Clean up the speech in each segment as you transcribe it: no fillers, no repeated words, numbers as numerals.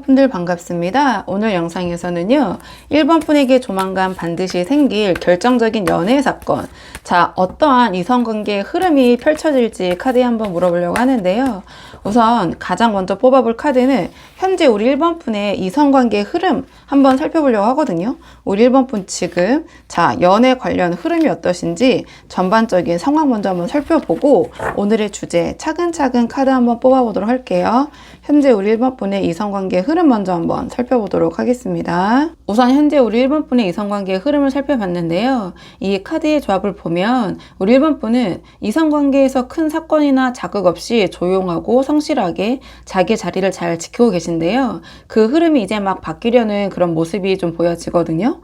분들 반갑습니다. 오늘 영상에서는요, 1번 분에게 조만간 반드시 생길 결정적인 연애 사건, 자, 어떠한 이성관계의 흐름이 펼쳐질지 카드에 한번 물어보려고 하는데요. 우선 가장 먼저 뽑아볼 카드는 현재 우리 1번 분의 이성관계의 흐름 한번 살펴보려고 하거든요. 우리 1번 분 지금 자, 연애 관련 흐름이 어떠신지 전반적인 상황 먼저 한번 살펴보고 오늘의 주제 차근차근 카드 한번 뽑아보도록 할게요. 현재 우리 1번 분의 이성관계의 흐름 먼저 한번 살펴보도록 하겠습니다. 우선 현재 우리 1번 분의 이성관계의 흐름을 살펴봤는데요. 이 카드의 조합을 보면 우리 1번 분은 이성관계에서 큰 사건이나 자극 없이 조용하고 성실하게 자기 자리를 잘 지키고 계신데요. 그 흐름이 이제 막 바뀌려는 그런 모습이 좀 보여지거든요.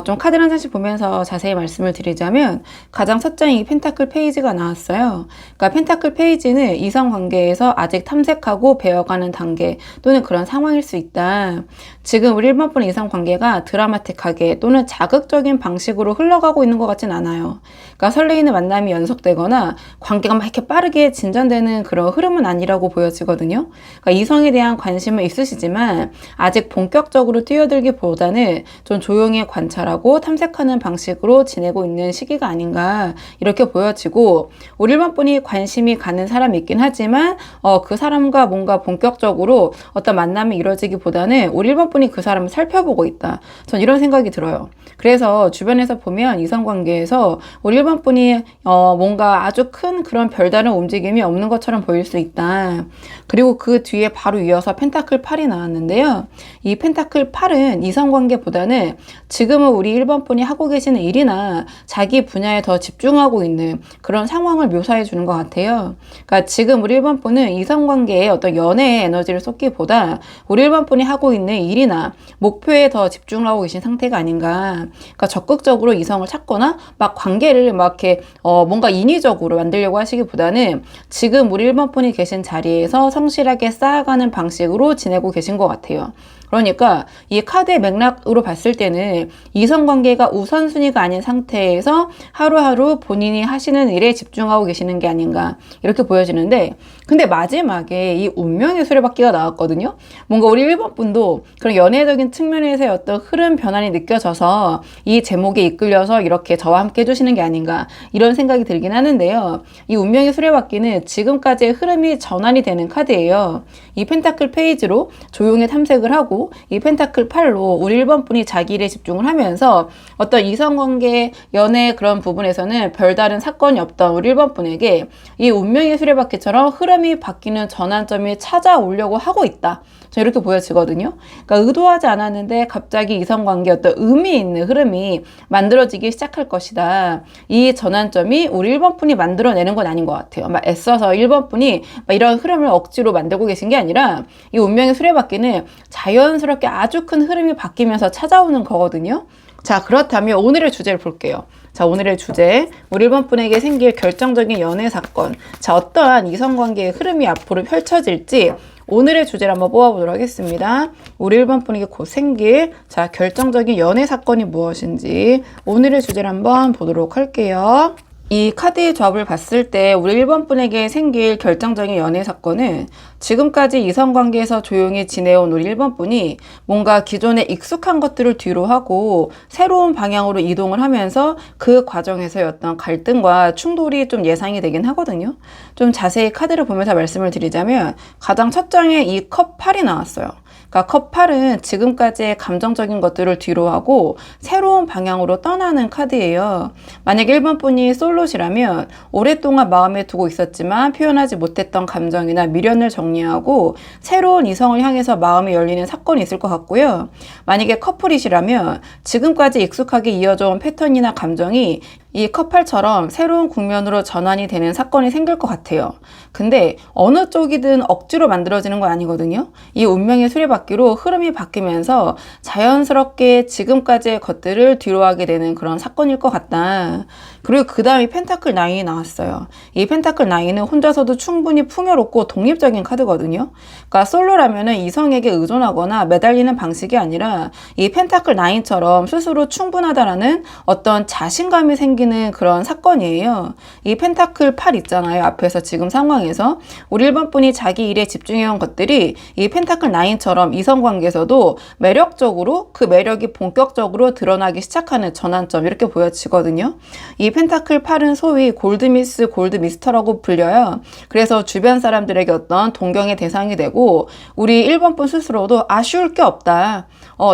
좀 카드를 한 장씩 보면서 자세히 말씀을 드리자면 가장 첫 장이 이 펜타클 페이지가 나왔어요. 그러니까 펜타클 페이지는 이성관계에서 아직 탐색하고 배워가는 단계 또는 그런 상황일 수 있다. 지금 우리 1번 분의 이성관계가 드라마틱하게 또는 자극적인 방식으로 흘러가고 있는 것 같진 않아요. 그러니까 설레이는 만남이 연속되거나 관계가 막 이렇게 빠르게 진전되는 그런 흐름은 아니라고 보여지거든요. 그러니까 이성에 대한 관심은 있으시지만 아직 본격적으로 뛰어들기보다는 좀 조용히 관찰하고 탐색하는 방식으로 지내고 있는 시기가 아닌가 이렇게 보여지고 우리 1번 분이 관심이 가는 사람이 있긴 하지만 그 사람과 뭔가 본격적으로 어떤 만남이 이루어지기보다는 우리 1번 분이 그 사람을 살펴보고 있다. 전 이런 생각이 들어요. 그래서 주변에서 보면 이성관계에서 우리 1번 분이 뭔가 아주 큰 그런 별다른 움직임이 없는 것처럼 보일 수 있다. 그리고 그 뒤에 바로 이어서 펜타클 8이 나왔는데요. 이 펜타클 8은 이성관계보다는 지금은 우리 1번 분이 하고 계시는 일이나 자기 분야에 더 집중하고 있는 그런 상황을 묘사해 주는 것 같아요. 그러니까 지금 우리 1번 분은 이성관계에 어떤 연애의 에너지를 쏟기보다 우리 1번 분이 하고 있는 일이나 목표에 더 집중을 하고 계신 상태가 아닌가. 그러니까 적극적으로 이성을 찾거나 막 관계를 막 이렇게 뭔가 인위적으로 만들려고 하시기보다는 지금 우리 1번 분이 계신 자리에서 성실하게 쌓아가는 방식으로 지내고 계신 것 같아요. 그러니까 이 카드의 맥락으로 봤을 때는 이성관계가 우선순위가 아닌 상태에서 하루하루 본인이 하시는 일에 집중하고 계시는 게 아닌가 이렇게 보여지는데 근데 마지막에 이 운명의 수레바퀴가 나왔거든요. 뭔가 우리 1번 분도 그런 연애적인 측면에서의 어떤 흐름 변환이 느껴져서 이 제목에 이끌려서 이렇게 저와 함께 해주시는 게 아닌가 이런 생각이 들긴 하는데요. 이 운명의 수레바퀴는 지금까지의 흐름이 전환이 되는 카드예요. 이 펜타클 페이지로 조용히 탐색을 하고 이 펜타클 8로 우리 1번 분이 자기 일에 집중을 하면서 어떤 이성관계 연애 그런 부분에서는 별다른 사건이 없던 우리 1번 분에게 이 운명의 수레바퀴처럼 흐름이 바뀌는 전환점이 찾아오려고 하고 있다. 이렇게 보여지거든요. 그러니까 의도하지 않았는데 갑자기 이성관계 어떤 의미 있는 흐름이 만들어지기 시작할 것이다. 이 전환점이 우리 1번 분이 만들어내는 건 아닌 것 같아요. 막 애써서 1번 분이 막 이런 흐름을 억지로 만들고 계신 게 아니라 이 운명의 수레바퀴는 자연스럽게 아주 큰 흐름이 바뀌면서 찾아오는 거거든요. 자, 그렇다면 오늘의 주제를 볼게요. 자, 오늘의 주제, 우리 1번 분에게 생길 결정적인 연애 사건. 자, 어떠한 이성관계의 흐름이 앞으로 펼쳐질지 오늘의 주제를 한번 뽑아보도록 하겠습니다. 우리 1번 분에게 곧 생길 자 결정적인 연애 사건이 무엇인지 오늘의 주제를 한번 보도록 할게요. 이 카드의 조합을 봤을 때 우리 1번 분에게 생길 결정적인 연애 사건은 지금까지 이성관계에서 조용히 지내온 우리 1번 분이 뭔가 기존에 익숙한 것들을 뒤로 하고 새로운 방향으로 이동을 하면서 그 과정에서의 어떤 갈등과 충돌이 좀 예상이 되긴 하거든요. 좀 자세히 카드를 보면서 말씀을 드리자면 가장 첫 장에 이 컵 8이 나왔어요. 그러니까 컵 8은 지금까지의 감정적인 것들을 뒤로 하고 새로운 방향으로 떠나는 카드예요. 만약에 1번 분이 솔로시라면 오랫동안 마음에 두고 있었지만 표현하지 못했던 감정이나 미련을 정리하고 새로운 이성을 향해서 마음이 열리는 사건이 있을 것 같고요. 만약에 커플이시라면 지금까지 익숙하게 이어져온 패턴이나 감정이 이 컵8처럼 새로운 국면으로 전환이 되는 사건이 생길 것 같아요. 근데 어느 쪽이든 억지로 만들어지는 건 아니거든요. 이 운명의 수레바퀴로 흐름이 바뀌면서 자연스럽게 지금까지의 것들을 뒤로하게 되는 그런 사건일 것 같다. 그리고 그 다음에 펜타클 9이 나왔어요. 이 펜타클 9은 혼자서도 충분히 풍요롭고 독립적인 카드거든요. 그러니까 솔로라면은 이성에게 의존하거나 매달리는 방식이 아니라 이 펜타클 9처럼 스스로 충분하다라는 어떤 자신감이 생기는 생기는 그런 사건이에요. 이 펜타클 8 있잖아요. 앞에서 지금 상황에서 우리 1번 분이 자기 일에 집중해온 것들이 이 펜타클 9처럼 이성관계에서도 매력적으로 그 매력이 본격적으로 드러나기 시작하는 전환점 이렇게 보여지거든요. 이 펜타클 8은 소위 골드미스, 골드미스터라고 불려요. 그래서 주변 사람들에게 어떤 동경의 대상이 되고 우리 1번 분 스스로도 아쉬울 게 없다.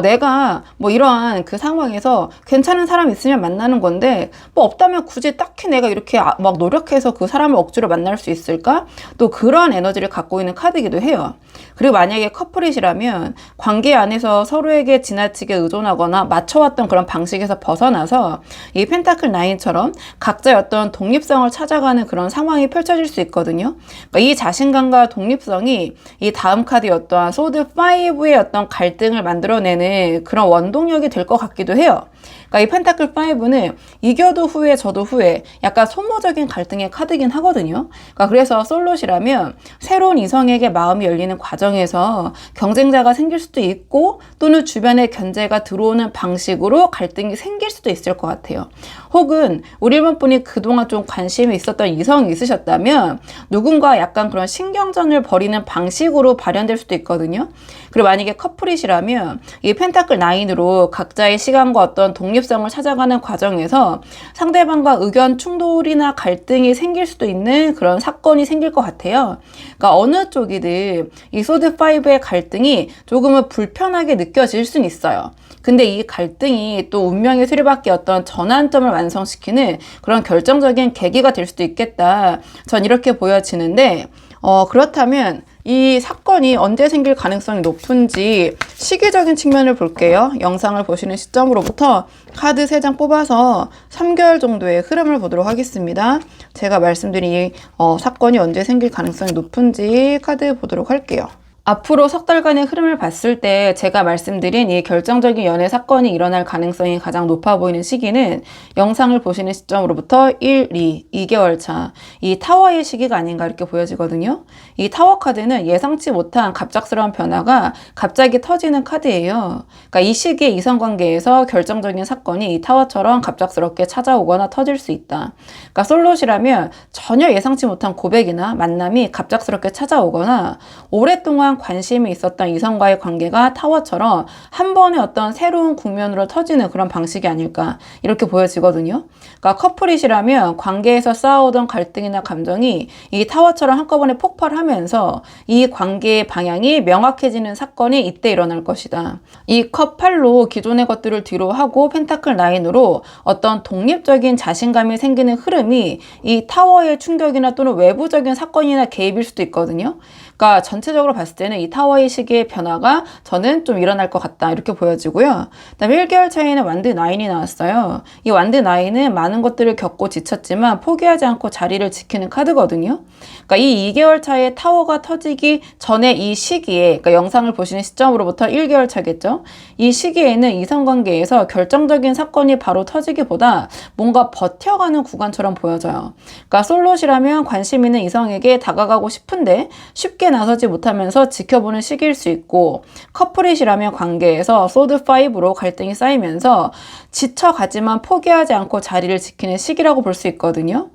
내가 뭐 이러한 그 상황에서 괜찮은 사람 있으면 만나는 건데 뭐 없다면 굳이 딱히 내가 이렇게 막 노력해서 그 사람을 억지로 만날 수 있을까? 또 그런 에너지를 갖고 있는 카드이기도 해요. 그리고 만약에 커플이시라면 관계 안에서 서로에게 지나치게 의존하거나 맞춰왔던 그런 방식에서 벗어나서 이 펜타클 9처럼 각자의 어떤 독립성을 찾아가는 그런 상황이 펼쳐질 수 있거든요. 그러니까 이 자신감과 독립성이 이 다음 카드의 어떠한 소드 5의 어떤 갈등을 만들어내는 그런 원동력이 될 것 같기도 해요. 그러니까 이 펜타클 5는 이겨도 후회 저도 후회 약간 소모적인 갈등의 카드긴 하거든요. 그러니까 그래서 솔로시라면 새로운 이성에게 마음이 열리는 과정에서 경쟁자가 생길 수도 있고 또는 주변에 견제가 들어오는 방식으로 갈등이 생길 수도 있을 것 같아요. 혹은 우리 1번 분이 그동안 좀 관심이 있었던 이성이 있으셨다면 누군가 약간 그런 신경전을 벌이는 방식으로 발현될 수도 있거든요. 그리고 만약에 커플이시라면 이 펜타클 9으로 각자의 시간과 어떤 독립성을 찾아가는 과정에서 상대방과 의견 충돌이나 갈등이 생길 수도 있는 그런 사건이 생길 것 같아요. 그러니까 어느 쪽이든 이 소드 5의 갈등이 조금은 불편하게 느껴질 수는 있어요. 근데 이 갈등이 또 운명의 수레바퀴 어떤 전환점을 완성시키는 그런 결정적인 계기가 될 수도 있겠다. 전 이렇게 보여지는데 그렇다면 이 사건이 언제 생길 가능성이 높은지 시기적인 측면을 볼게요. 영상을 보시는 시점으로부터 카드 3장 뽑아서 3개월 정도의 흐름을 보도록 하겠습니다. 제가 말씀드린 이 사건이 언제 생길 가능성이 높은지 카드 보도록 할게요. 앞으로 석 달간의 흐름을 봤을 때 제가 말씀드린 이 결정적인 연애 사건이 일어날 가능성이 가장 높아 보이는 시기는 영상을 보시는 시점으로부터 2개월 차, 이 타워의 시기가 아닌가 이렇게 보여지거든요. 이 타워 카드는 예상치 못한 갑작스러운 변화가 갑자기 터지는 카드예요. 그러니까 이 시기에 이성관계에서 결정적인 사건이 이 타워처럼 갑작스럽게 찾아오거나 터질 수 있다. 그러니까 솔로시라면 전혀 예상치 못한 고백이나 만남이 갑작스럽게 찾아오거나 오랫동안 관심이 있었던 이성과의 관계가 타워처럼 한 번의 어떤 새로운 국면으로 터지는 그런 방식이 아닐까 이렇게 보여지거든요. 그러니까 커플이시라면 관계에서 쌓아오던 갈등이나 감정이 이 타워처럼 한꺼번에 폭발하면서 이 관계의 방향이 명확해지는 사건이 이때 일어날 것이다. 이 컵 8로 기존의 것들을 뒤로 하고 펜타클 9으로 어떤 독립적인 자신감이 생기는 흐름이 이 타워의 충격이나 또는 외부적인 사건이나 개입일 수도 있거든요. 그러니까 전체적으로 봤을 때는 이 타워의 시기의 변화가 저는 좀 일어날 것 같다 이렇게 보여지고요. 그다음에 1개월 차이는 완드 9이 나왔어요. 이 완드 9은 많은 것들을 겪고 지쳤지만 포기하지 않고 자리를 지키는 카드거든요. 그러니까 이 2개월 차에 타워가 터지기 전에 이 시기에, 그러니까 영상을 보시는 시점으로부터 1개월 차겠죠. 이 시기에는 이성관계에서 결정적인 사건이 바로 터지기보다 뭔가 버텨가는 구간처럼 보여져요. 그러니까 솔로시라면 관심 있는 이성에게 다가가고 싶은데 쉽게 나서지 못하면서 지켜보는 시기일 수 있고, 커플이시라면 관계에서 소드 5로 갈등이 쌓이면서 지쳐가지만 포기하지 않고 자리를 지키는 시기라고 볼 수 있거든요.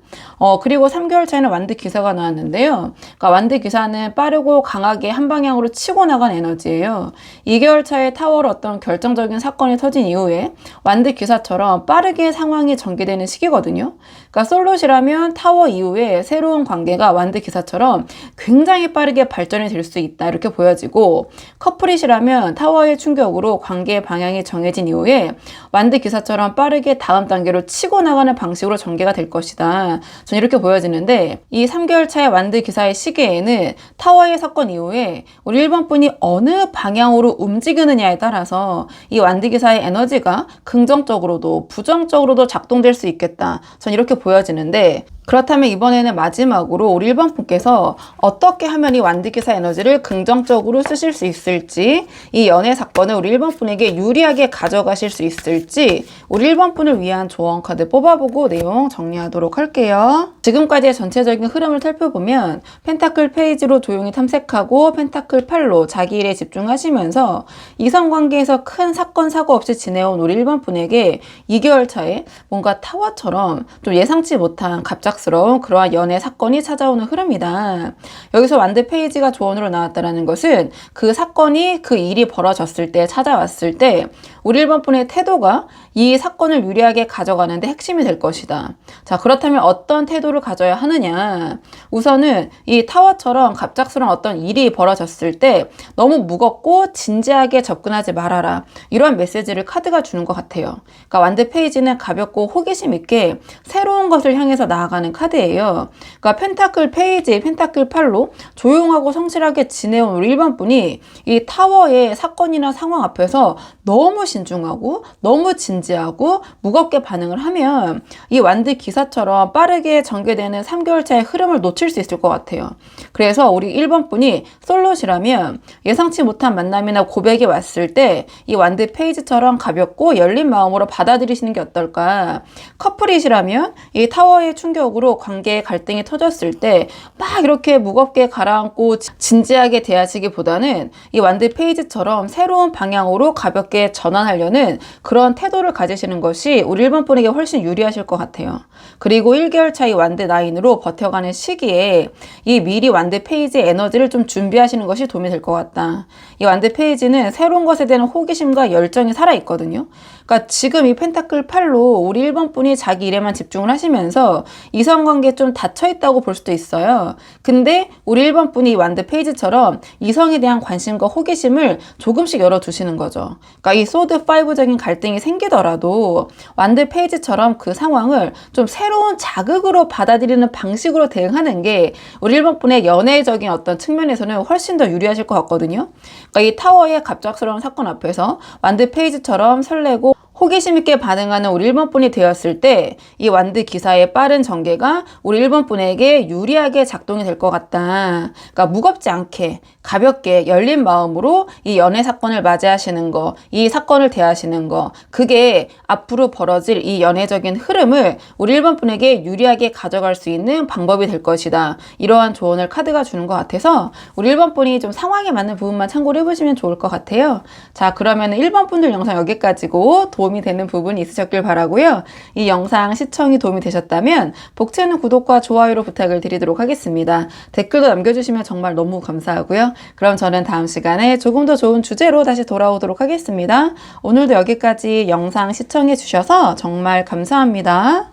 그리고 3개월 차에는 완드 기사가 나왔는데요. 그러니까 완드 기사는 빠르고 강하게 한 방향으로 치고 나간 에너지예요. 2개월 차에 타워로 어떤 결정적인 사건이 터진 이후에 완드 기사처럼 빠르게 상황이 전개되는 시기거든요. 그러니까 솔로시라면 타워 이후에 새로운 관계가 완드 기사처럼 굉장히 빠르게 발전이 될 수 있다 이렇게 보여지고, 커플이시라면 타워의 충격으로 관계의 방향이 정해진 이후에 완드 기사처럼 빠르게 다음 단계로 치고 나가는 방식으로 전개가 될 것이다. 저는 이렇게 보여지는데, 이 3개월 차의 완드 기사의 시기에는 타워의 사건 이후에 우리 1번 분이 어느 방향으로 움직이느냐에 따라서 이 완드 기사의 에너지가 긍정적으로도 부정적으로도 작동될 수 있겠다. 저는 이렇게 보여지는데, 그렇다면 이번에는 마지막으로 우리 1번 분께서 어떻게 하면 이 완드 완득기사 에너지를 긍정적으로 쓰실 수 있을지, 이 연애 사건을 우리 1번 분에게 유리하게 가져가실 수 있을지 우리 1번 분을 위한 조언 카드 뽑아보고 내용 정리하도록 할게요. 지금까지의 전체적인 흐름을 살펴보면 펜타클 페이지로 조용히 탐색하고 펜타클 8로 자기 일에 집중하시면서 이성관계에서 큰 사건 사고 없이 지내온 우리 1번 분에게 2개월 차에 뭔가 타워처럼 좀 예상치 못한 갑작스러운 그러한 연애 사건이 찾아오는 흐름이다. 여기서 완드 페이지가 조언으로 나왔다는 것은 그 사건이 그 일이 벌어졌을 때 찾아왔을 때 우리 1번 분의 태도가 이 사건을 유리하게 가져가는데 핵심이 될 것이다. 자, 그렇다면 어떤 태도를 가져야 하느냐? 우선은 이 타워처럼 갑작스러운 어떤 일이 벌어졌을 때 너무 무겁고 진지하게 접근하지 말아라. 이런 메시지를 카드가 주는 것 같아요. 그러니까 완드 페이지는 가볍고 호기심 있게 새로운 것을 향해서 나아가는 카드예요. 그러니까 펜타클 페이지, 펜타클 8로 조용하고 성실하게 지내온 우리 1번 분이 이 타워의 사건이나 상황 앞에서 너무 신중하고 너무 진지하고 무겁게 반응을 하면 이 완드 기사처럼 빠르게 전개되는 3개월 차의 흐름을 놓칠 수 있을 것 같아요. 그래서 우리 1번 분이 솔로시라면 예상치 못한 만남이나 고백이 왔을 때 이 완드 페이지처럼 가볍고 열린 마음으로 받아들이시는 게 어떨까? 커플이시라면 이 타워의 충격으로 관계의 갈등이 터졌을 때 막 이렇게 무겁게 가라앉고 진지하게 대하시기보다는 이 완드 페이지처럼 새로운 방향으로 가볍게 전환하려는 그런 태도를 가지시는 것이 우리 1번 분에게 훨씬 유리하실 것 같아요. 그리고 1개월 차이 완드 9으로 버텨가는 시기에 이 미리 완드 페이지 에너지를 좀 준비하시는 것이 도움이 될 것 같다. 이 완드 페이지는 새로운 것에 대한 호기심과 열정이 살아있거든요. 그러니까 지금 이 펜타클 8로 우리 1번 분이 자기 일에만 집중을 하시면서 이성관계에 좀 닫혀있다고 볼 수도 있어요. 근데 우리 1번 분이 완드 페이지처럼 이성에 대한 관심과 호기심을 조금씩 열어두시는 거죠. 그러니까 이 소드 5적인 갈등이 생기더라도 완드 페이지처럼 그 상황을 좀 새로운 자극으로 받아들이는 방식으로 대응하는 게 우리 1번 분의 연애적인 어떤 측면에서는 훨씬 더 유리하실 것 같거든요. 그러니까 이 타워의 갑작스러운 사건 앞에서 완드 페이지처럼 설레고 호기심 있게 반응하는 우리 1번 분이 되었을 때 이 완드 기사의 빠른 전개가 우리 1번 분에게 유리하게 작동이 될 것 같다. 그러니까 무겁지 않게 가볍게 열린 마음으로 이 연애 사건을 맞이하시는 거, 이 사건을 대하시는 거, 그게 앞으로 벌어질 이 연애적인 흐름을 우리 1번 분에게 유리하게 가져갈 수 있는 방법이 될 것이다. 이러한 조언을 카드가 주는 것 같아서 우리 1번 분이 좀 상황에 맞는 부분만 참고를 해보시면 좋을 것 같아요. 자, 그러면 1번 분들 영상 여기까지고 도움이 되는 부분이 있으셨길 바라고요. 이 영상 시청이 도움이 되셨다면 복채는 구독과 좋아요로 부탁을 드리도록 하겠습니다. 댓글도 남겨주시면 정말 너무 감사하고요. 그럼 저는 다음 시간에 조금 더 좋은 주제로 다시 돌아오도록 하겠습니다. 오늘도 여기까지 영상 시청해 주셔서 정말 감사합니다.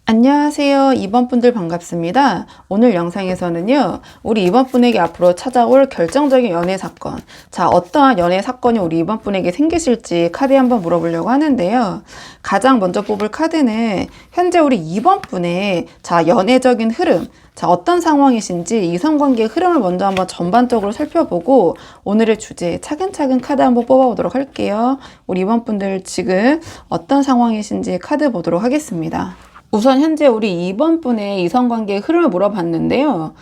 안녕하세요. 2번 분들 반갑습니다. 오늘 영상에서는요, 우리 2번 분에게 앞으로 찾아올 결정적인 연애 사건, 자, 어떠한 연애 사건이 우리 2번 분에게 생기실지 카드에 한번 물어보려고 하는데요. 가장 먼저 뽑을 카드는 현재 우리 2번 분의 자, 연애적인 흐름, 자, 어떤 상황이신지 이성관계의 흐름을 먼저 한번 전반적으로 살펴보고 오늘의 주제 차근차근 카드 한번 뽑아보도록 할게요. 우리 2번 분들 지금 어떤 상황이신지 카드 보도록 하겠습니다. 우선 현재 우리 2번 분의 이성관계의 흐름을 물어봤는데요.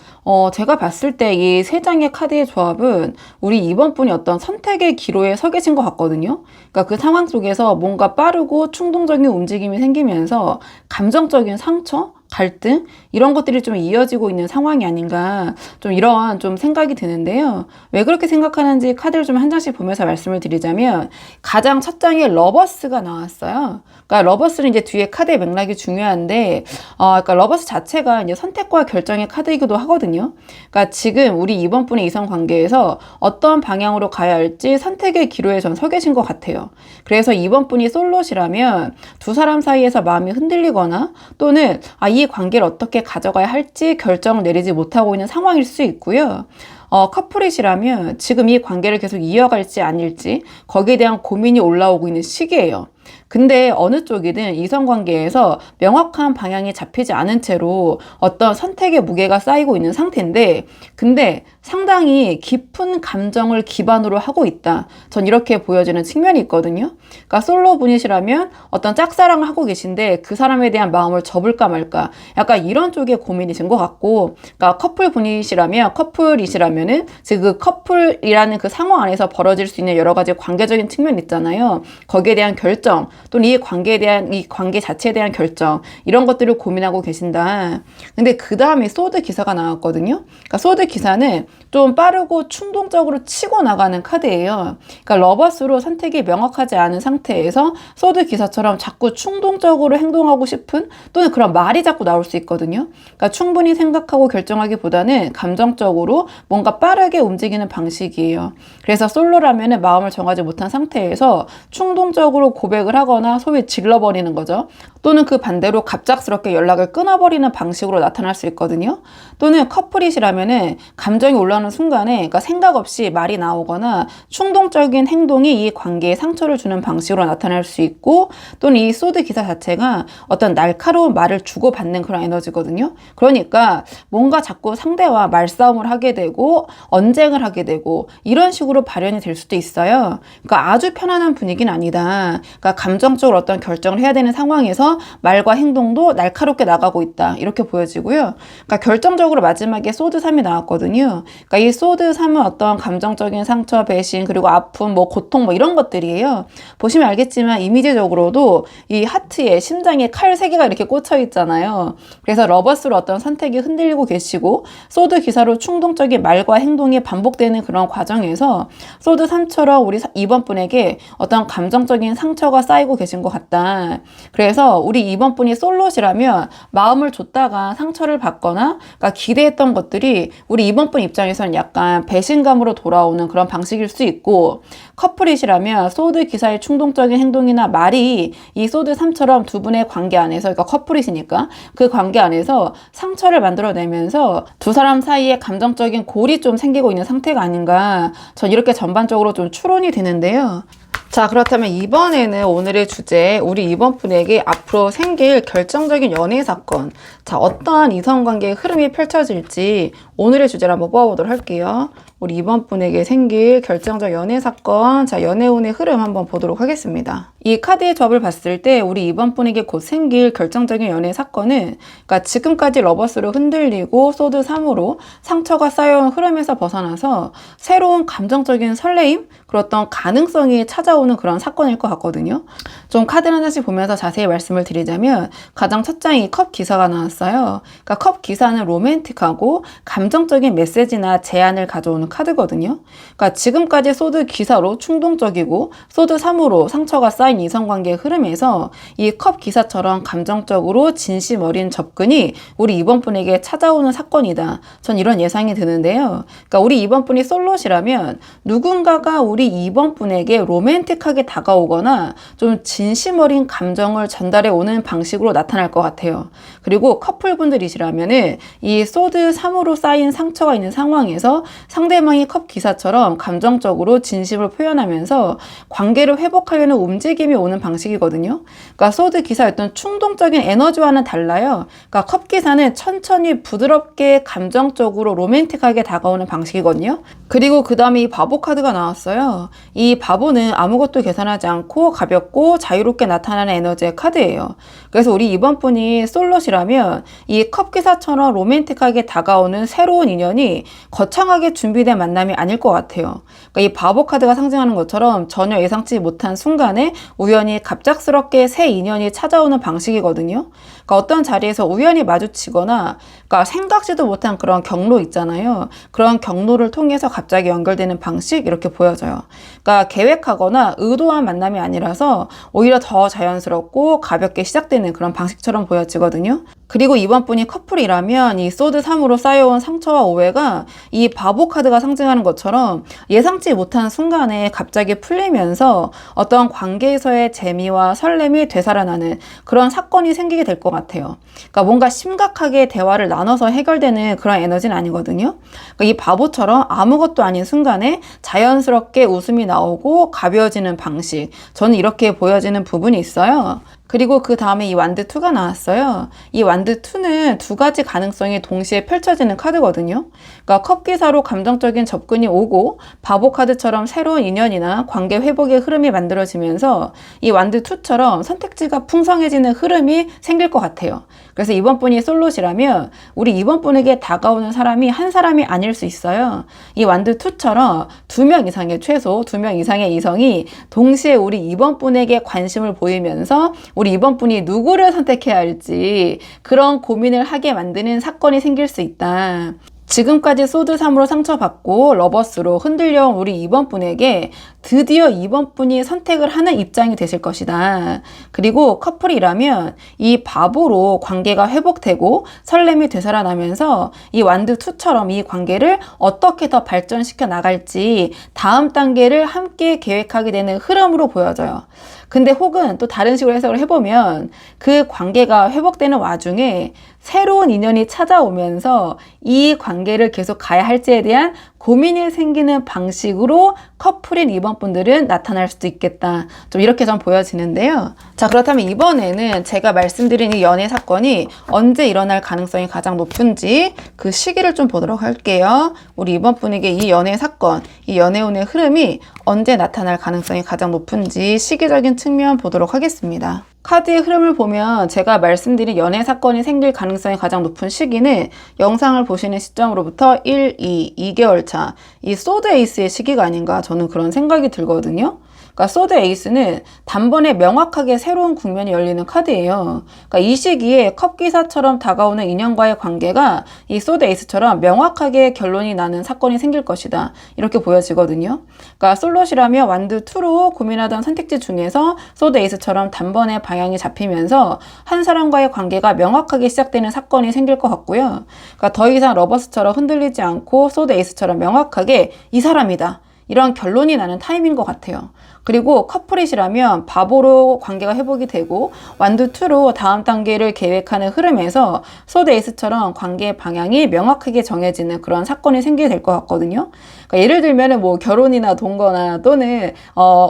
제가 봤을 때 이 세 장의 카드의 조합은 우리 2번 분이 어떤 선택의 기로에 서 계신 것 같거든요. 그러니까 그 상황 속에서 뭔가 빠르고 충동적인 움직임이 생기면서 감정적인 상처, 갈등 이런 것들이 좀 이어지고 있는 상황이 아닌가 좀 이러한 좀 생각이 드는데요. 왜 그렇게 생각하는지 카드를 좀 한 장씩 보면서 말씀을 드리자면 가장 첫 장에 러버스가 나왔어요. 그러니까 러버스는 이제 뒤에 카드의 맥락이 중요한데 그러니까 러버스 자체가 이제 선택과 결정의 카드이기도 하거든요. 그러니까 지금 우리 2번 분의 이성 관계에서 어떤 방향으로 가야 할지 선택의 기로에 전 서 계신 것 같아요. 그래서 2번 분이 솔로시라면 두 사람 사이에서 마음이 흔들리거나 또는 이 관계를 어떻게 가져가야 할지 결정을 내리지 못하고 있는 상황일 수 있고요. 커플이시라면 지금 이 관계를 계속 이어갈지 아닐지 거기에 대한 고민이 올라오고 있는 시기예요. 근데 어느 쪽이든 이성관계에서 명확한 방향이 잡히지 않은 채로 어떤 선택의 무게가 쌓이고 있는 상태인데, 근데 상당히 깊은 감정을 기반으로 하고 있다. 전 이렇게 보여지는 측면이 있거든요. 그러니까 솔로 분이시라면 어떤 짝사랑을 하고 계신데 그 사람에 대한 마음을 접을까 말까, 약간 이런 쪽의 고민이신 것 같고, 그러니까 커플이시라면은 그 커플이라는 그 상황 안에서 벌어질 수 있는 여러 가지 관계적인 측면 있잖아요. 거기에 대한 결정, 또는 이 관계 자체에 대한 결정, 이런 것들을 고민하고 계신다. 근데 그 다음에 소드 기사가 나왔거든요. 그러니까 소드 기사는 좀 빠르고 충동적으로 치고 나가는 카드예요. 그러니까 러버스로 선택이 명확하지 않은 상태에서 소드 기사처럼 자꾸 충동적으로 행동하고 싶은, 또는 그런 말이 자꾸 나올 수 있거든요. 그러니까 충분히 생각하고 결정하기보다는 감정적으로 뭔가 빠르게 움직이는 방식이에요. 그래서 솔로라면은 마음을 정하지 못한 상태에서 충동적으로 고백을 하거나 소위 질러버리는 거죠. 또는 그 반대로 갑작스럽게 연락을 끊어버리는 방식으로 나타날 수 있거든요. 또는 커플이시라면은 감정이 올라오는 순간에, 그러니까 생각 없이 말이 나오거나 충동적인 행동이 이 관계에 상처를 주는 방식으로 나타날 수 있고, 또는 이 소드 기사 자체가 어떤 날카로운 말을 주고받는 그런 에너지거든요. 그러니까 뭔가 자꾸 상대와 말싸움을 하게 되고 언쟁을 하게 되고 이런 식으로 발현이 될 수도 있어요. 그러니까 아주 편안한 분위기는 아니다. 그러니까 감정적으로 어떤 결정을 해야 되는 상황에서 말과 행동도 날카롭게 나가고 있다, 이렇게 보여지고요. 그러니까 결정적으로 마지막에 소드 3이 나왔거든요. 그러니까 이 소드 3은 어떤 감정적인 상처, 배신, 그리고 아픔, 고통 이런 것들이에요. 보시면 알겠지만 이미지적으로도 이 하트에, 심장에 칼 3개가 이렇게 꽂혀 있잖아요. 그래서 러버스로 어떤 선택이 흔들리고 계시고, 소드 기사로 충동적인 말과 행동이 반복되는 그런 과정에서 소드 3처럼 우리 2번 분에게 어떤 감정적인 상처가 쌓이고 계신 것 같다. 그래서 우리 2번 분이 솔로시라면 마음을 줬다가 상처를 받거나, 그러니까 기대했던 것들이 우리 2번 분 입장에서는 약간 배신감으로 돌아오는 그런 방식일 수 있고, 커플이시라면 소드 기사의 충동적인 행동이나 말이 이 소드 3처럼 두 분의 관계 안에서, 그러니까 커플이시니까 그 관계 안에서 상처를 만들어내면서 두 사람 사이에 감정적인 골이 좀 생기고 있는 상태가 아닌가, 전 이렇게 전반적으로 좀 추론이 되는데요. 자, 그렇다면 이번에는 오늘의 주제, 우리 이번 분에게 앞으로 생길 결정적인 연애 사건, 자, 어떠한 이성관계의 흐름이 펼쳐질지 오늘의 주제를 한번 뽑아보도록 할게요. 우리 이번 분에게 생길 결정적 연애 사건, 자, 연애운의 흐름 한번 보도록 하겠습니다. 이 카드의 조합을 봤을 때 우리 이번 분에게 곧 생길 결정적인 연애 사건은, 그러니까 지금까지 러버스로 흔들리고 소드 3으로 상처가 쌓여온 흐름에서 벗어나서 새로운 감정적인 설레임, 그런 어떤 가능성이 찾아오는 그런 사건일 것 같거든요. 좀 카드를 하나씩 보면서 자세히 말씀을 드리자면, 가장 첫 장이 컵 기사가 나왔어요. 그러니까 컵 기사는 로맨틱하고 감정적인 메시지나 제안을 가져오는 카드거든요. 그러니까 지금까지 소드 기사로 충동적이고 소드 3으로 상처가 쌓인 이성관계의 흐름에서 이 컵 기사처럼 감정적으로 진심 어린 접근이 우리 이번 분에게 찾아오는 사건이다, 전 이런 예상이 드는데요. 그러니까 우리 이번 분이 솔로시라면 누군가가 우리 이번 분에게 로맨틱하게 다가오거나 좀 진심 어린 감정을 전달해 오는 방식으로 나타날 것 같아요. 그리고 커플분들이시라면은 이 소드 3으로 쌓인 상처가 있는 상황에서 상대방이 컵 기사처럼 감정적으로 진심을 표현하면서 관계를 회복하려는 움직임이 오는 방식이거든요. 그러니까 소드 기사였던 충동적인 에너지와는 달라요. 그러니까 컵 기사는 천천히 부드럽게 감정적으로 로맨틱하게 다가오는 방식이거든요. 그리고 그 다음에 이 바보 카드가 나왔어요. 이 바보는 아무것도 계산하지 않고 가볍고 자유롭게 나타나는 에너지의 카드예요. 그래서 우리 이번 분이 솔로시라면 이 컵 기사처럼 로맨틱하게 다가오는 새로운 인연이 거창하게 준비된 만남이 아닐 것 같아요. 그러니까 이 바보 카드가 상징하는 것처럼 전혀 예상치 못한 순간에 우연히 갑작스럽게 새 인연이 찾아오는 방식이거든요. 그러니까 어떤 자리에서 우연히 마주치거나, 그러니까 생각지도 못한 그런 경로 있잖아요. 그런 경로를 통해서 갑자기 연결되는 방식, 이렇게 보여져요. 그러니까 계획하거나 의도한 만남이 아니라서 오히려 더 자연스럽고 가볍게 시작되는 그런 방식처럼 보여지거든요. 그리고 이번 분이 커플이라면 이 소드 3으로 쌓여온 상처와 오해가 이 바보 카드가 상징하는 것처럼 예상치 못한 순간에 갑자기 풀리면서 어떤 관계에서의 재미와 설렘이 되살아나는 그런 사건이 생기게 될 것 같아요. 그러니까 뭔가 심각하게 대화를 나눠서 해결되는 그런 에너지는 아니거든요. 그러니까 이 바보처럼 아무것도 아닌 순간에 자연스럽게 웃음이 나오고 가벼워지는 방식, 저는 이렇게 보여지는 부분이 있어요. 그리고 그 다음에 이 완드 2가 나왔어요. 이 완드 2는 두 가지 가능성이 동시에 펼쳐지는 카드거든요. 그러니까 컵기사로 감정적인 접근이 오고 바보 카드처럼 새로운 인연이나 관계 회복의 흐름이 만들어지면서 이 완드 2처럼 선택지가 풍성해지는 흐름이 생길 것 같아요. 그래서 이번 분이 솔롯이라면 우리 이번 분에게 다가오는 사람이 한 사람이 아닐 수 있어요. 이 완드 2처럼 2명 이상의 최소 2명 이상의 이성이 동시에 우리 이번 분에게 관심을 보이면서 우리 이번 분이 누구를 선택해야 할지 그런 고민을 하게 만드는 사건이 생길 수 있다. 지금까지 소드 3으로 상처받고 러버스로 흔들려온 우리 이번 분에게 드디어 이번 분이 선택을 하는 입장이 되실 것이다. 그리고 커플이라면 이 바보로 관계가 회복되고 설렘이 되살아나면서 이 완드 2처럼 이 관계를 어떻게 더 발전시켜 나갈지 다음 단계를 함께 계획하게 되는 흐름으로 보여져요. 근데 혹은 또 다른 식으로 해석을 해보면 그 관계가 회복되는 와중에 새로운 인연이 찾아오면서 이 관계를 계속 가야 할지에 대한 고민이 생기는 방식으로 커플인 이번 분들은 나타날 수도 있겠다. 좀 이렇게 좀 보여지는데요. 자, 그렇다면 이번에는 제가 말씀드린 이 연애 사건이 언제 일어날 가능성이 가장 높은지 그 시기를 좀 보도록 할게요. 우리 이번 분에게 이 연애 사건, 이 연애운의 흐름이 언제 나타날 가능성이 가장 높은지 시기적인 측면 보도록 하겠습니다. 카드의 흐름을 보면 제가 말씀드린 연애 사건이 생길 가능성이 가장 높은 시기는 영상을 보시는 시점으로부터 1, 2개월 차, 이 소드 에이스의 시기가 아닌가 저는 그런 생각이 들거든요. 그러니까 소드 에이스는 단번에 명확하게 새로운 국면이 열리는 카드예요. 그러니까 이 시기에 컵기사처럼 다가오는 인연과의 관계가 이 소드 에이스처럼 명확하게 결론이 나는 사건이 생길 것이다. 이렇게 보여지거든요. 그러니까 솔롯이라면 완드 2로 고민하던 선택지 중에서 소드 에이스처럼 단번에 방향이 잡히면서 한 사람과의 관계가 명확하게 시작되는 사건이 생길 것 같고요. 그러니까 더 이상 러버스처럼 흔들리지 않고 소드 에이스처럼 명확하게 이 사람이다. 이런 결론이 나는 타임인 것 같아요. 그리고 커플이시라면 바보로 관계가 회복이 되고 완드 2로 다음 단계를 계획하는 흐름에서 소드 에이스처럼 관계의 방향이 명확하게 정해지는 그런 사건이 생기게 될 것 같거든요. 그러니까 예를 들면은 뭐 결혼이나 동거나 또는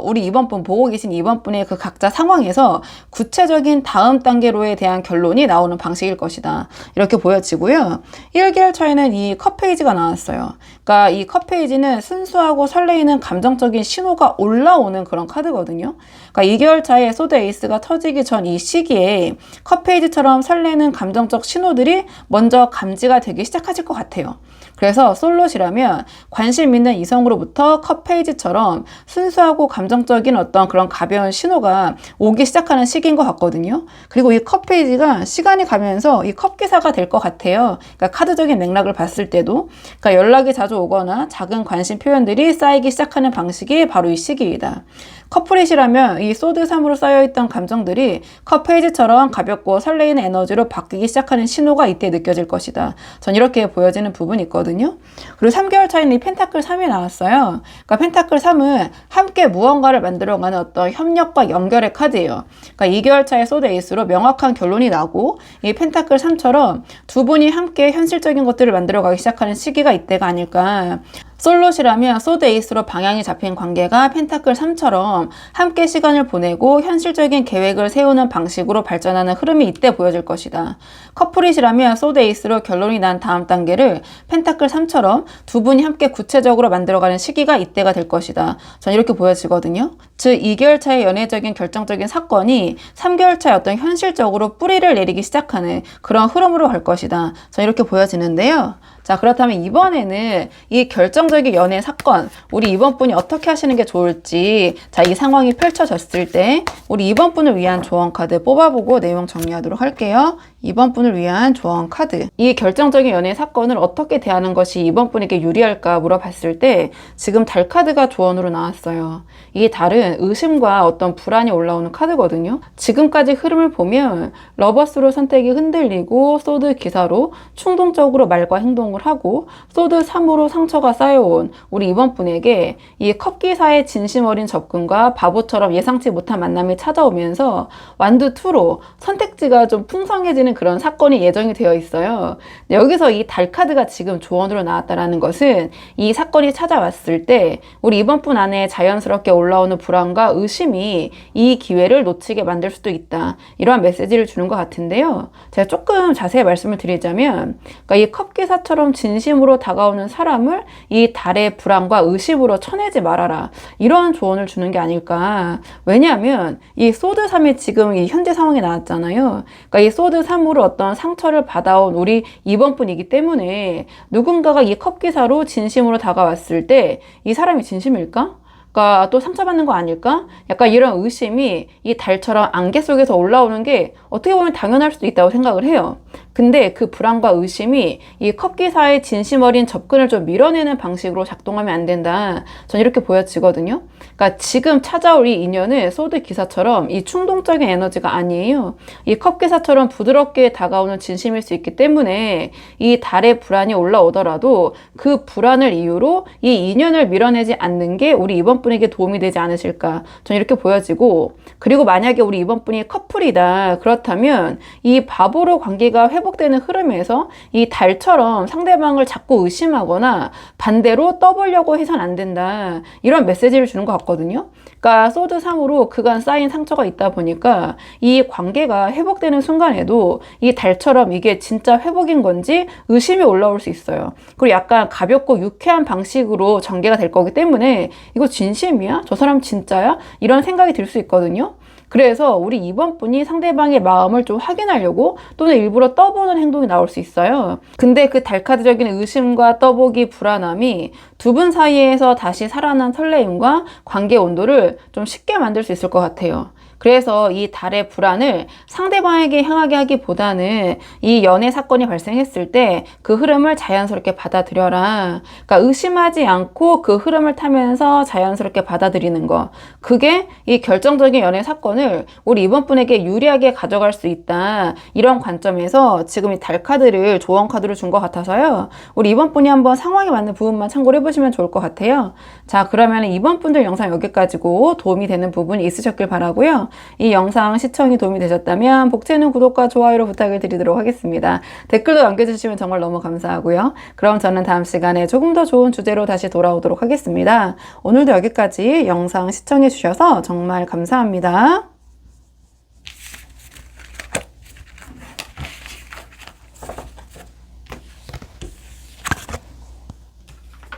우리 이번 분 보고 계신 이번 분의 그 각자 상황에서 구체적인 다음 단계로에 대한 결론이 나오는 방식일 것이다. 이렇게 보여지고요. 1개월 차에는 이 컵 페이지가 나왔어요. 그러니까 이 컵 페이지는 순수하고 설레이는 감정적인 신호가 올라오는 그런 카드거든요. 그러니까 2개월 차에 소드 에이스가 터지기 전 이 시기에 컵 페이지처럼 설레는 감정적 신호들이 먼저 감지가 되기 시작하실 것 같아요. 그래서 솔롯이라면 관심 있는 이성으로부터 컵 페이지처럼 순수하고 감정적인 어떤 그런 가벼운 신호가 오기 시작하는 시기인 것 같거든요. 그리고 이 컵 페이지가 시간이 가면서 이 컵 기사가 될 것 같아요. 그러니까 카드적인 맥락을 봤을 때도 그러니까 연락이 자주 오거나 작은 관심 표현들이 쌓이기 시작하는 방식이 바로 이 시기이다. 커플이시라면 이 소드 3으로 쌓여있던 감정들이 컵 페이지처럼 가볍고 설레이는 에너지로 바뀌기 시작하는 신호가 이때 느껴질 것이다. 전 이렇게 보여지는 부분이 있거든요. 그리고 3개월 차에는 이 펜타클 3이 나왔어요. 그러니까 펜타클 3은 함께 무언가를 만들어가는 어떤 협력과 연결의 카드예요. 그러니까 2개월 차에 소드 에이스로 명확한 결론이 나고 이 펜타클 3처럼 두 분이 함께 현실적인 것들을 만들어가기 시작하는 시기가 이때가 아닐까. 솔롯이라면 소드 에이스로 방향이 잡힌 관계가 펜타클 3처럼 함께 시간을 보내고 현실적인 계획을 세우는 방식으로 발전하는 흐름이 이때 보여질 것이다. 커플이시라면 소드 에이스로 결론이 난 다음 단계를 펜타클 3처럼 두 분이 함께 구체적으로 만들어가는 시기가 이때가 될 것이다. 전 이렇게 보여지거든요. 즉 2개월 차의 연애적인 결정적인 사건이 3개월 차에 어떤 현실적으로 뿌리를 내리기 시작하는 그런 흐름으로 갈 것이다. 전 이렇게 보여지는데요. 자, 그렇다면 이번에는 이 결정적인 연애 사건, 우리 이번 분이 어떻게 하시는 게 좋을지, 자, 이 상황이 펼쳐졌을 때 우리 이번 분을 위한 조언 카드 뽑아보고 내용 정리하도록 할게요. 이번 분은 분을 위한 조언 카드. 이 결정적인 연애 사건을 어떻게 대하는 것이 이번 분에게 유리할까 물어봤을 때 지금 달 카드가 조언으로 나왔어요. 이 달은 의심과 어떤 불안이 올라오는 카드거든요. 지금까지 흐름을 보면 러버스로 선택이 흔들리고 소드 기사로 충동적으로 말과 행동을 하고 소드 3으로 상처가 쌓여온 우리 이번 분에게 이 컵 기사의 진심 어린 접근과 바보처럼 예상치 못한 만남이 찾아오면서 완두 2로 선택지가 좀 풍성해지는 그런 사건이 예정이 되어 있어요. 여기서 이 달 카드가 지금 조언으로 나왔다라는 것은 이 사건이 찾아왔을 때 우리 이번 분 안에 자연스럽게 올라오는 불안과 의심이 이 기회를 놓치게 만들 수도 있다. 이러한 메시지를 주는 것 같은데요. 제가 조금 자세히 말씀을 드리자면 그러니까 이 컵 기사처럼 진심으로 다가오는 사람을 이 달의 불안과 의심으로 쳐내지 말아라. 이러한 조언을 주는 게 아닐까. 왜냐하면 이 소드 3이 지금 이 현재 상황에 나왔잖아요. 그러니까 이 소드 3으로 어떤 상처를 받아온 우리 이번 분이기 때문에 누군가가 이 컵 기사로 진심으로 다가왔을 때 이 사람이 진심일까? 그러니까 또 상처받는 거 아닐까? 약간 이런 의심이 이 달처럼 안개 속에서 올라오는 게 어떻게 보면 당연할 수도 있다고 생각을 해요. 근데 그 불안과 의심이 이 컵 기사의 진심 어린 접근을 좀 밀어내는 방식으로 작동하면 안 된다. 전 이렇게 보여지거든요. 그러니까 지금 찾아올 이 인연은 소드 기사처럼 이 충동적인 에너지가 아니에요. 이 컵 기사처럼 부드럽게 다가오는 진심일 수 있기 때문에 이 달의 불안이 올라오더라도 그 불안을 이유로 이 인연을 밀어내지 않는 게 우리 이번 분에게 도움이 되지 않으실까. 전 이렇게 보여지고, 그리고 만약에 우리 이번 분이 커플이다. 그렇다면 이 바보로 관계가 회복되는 흐름에서 이 달처럼 상대방을 자꾸 의심하거나 반대로 떠보려고 해선 안 된다. 이런 메시지를 주는 것 같거든요. 그러니까 소드 3으로 그간 쌓인 상처가 있다 보니까 이 관계가 회복되는 순간에도 이 달처럼 이게 진짜 회복인 건지 의심이 올라올 수 있어요. 그리고 약간 가볍고 유쾌한 방식으로 전개가 될 거기 때문에 이거 진심이야? 저 사람 진짜야? 이런 생각이 들 수 있거든요. 그래서 우리 이번 분이 상대방의 마음을 좀 확인하려고 또는 일부러 떠보는 행동이 나올 수 있어요. 근데 그 달카드적인 의심과 떠보기, 불안함이 두 분 사이에서 다시 살아난 설레임과 관계 온도를 좀 쉽게 만들 수 있을 것 같아요. 그래서 이 달의 불안을 상대방에게 향하게 하기보다는 이 연애 사건이 발생했을 때 그 흐름을 자연스럽게 받아들여라. 그러니까 의심하지 않고 그 흐름을 타면서 자연스럽게 받아들이는 거. 그게 이 결정적인 연애 사건을 우리 이번 분에게 유리하게 가져갈 수 있다. 이런 관점에서 지금 이 달 카드를 조언 카드로 준 것 같아서요. 우리 이번 분이 한번 상황에 맞는 부분만 참고를 해보시면 좋을 것 같아요. 자, 그러면 이번 분들 영상 여기까지고 도움이 되는 부분이 있으셨길 바라고요. 이 영상 시청이 도움이 되셨다면 복채는 구독과 좋아요로 부탁을 드리도록 하겠습니다. 댓글도 남겨주시면 정말 너무 감사하고요. 그럼 저는 다음 시간에 조금 더 좋은 주제로 다시 돌아오도록 하겠습니다. 오늘도 여기까지 영상 시청해 주셔서 정말 감사합니다.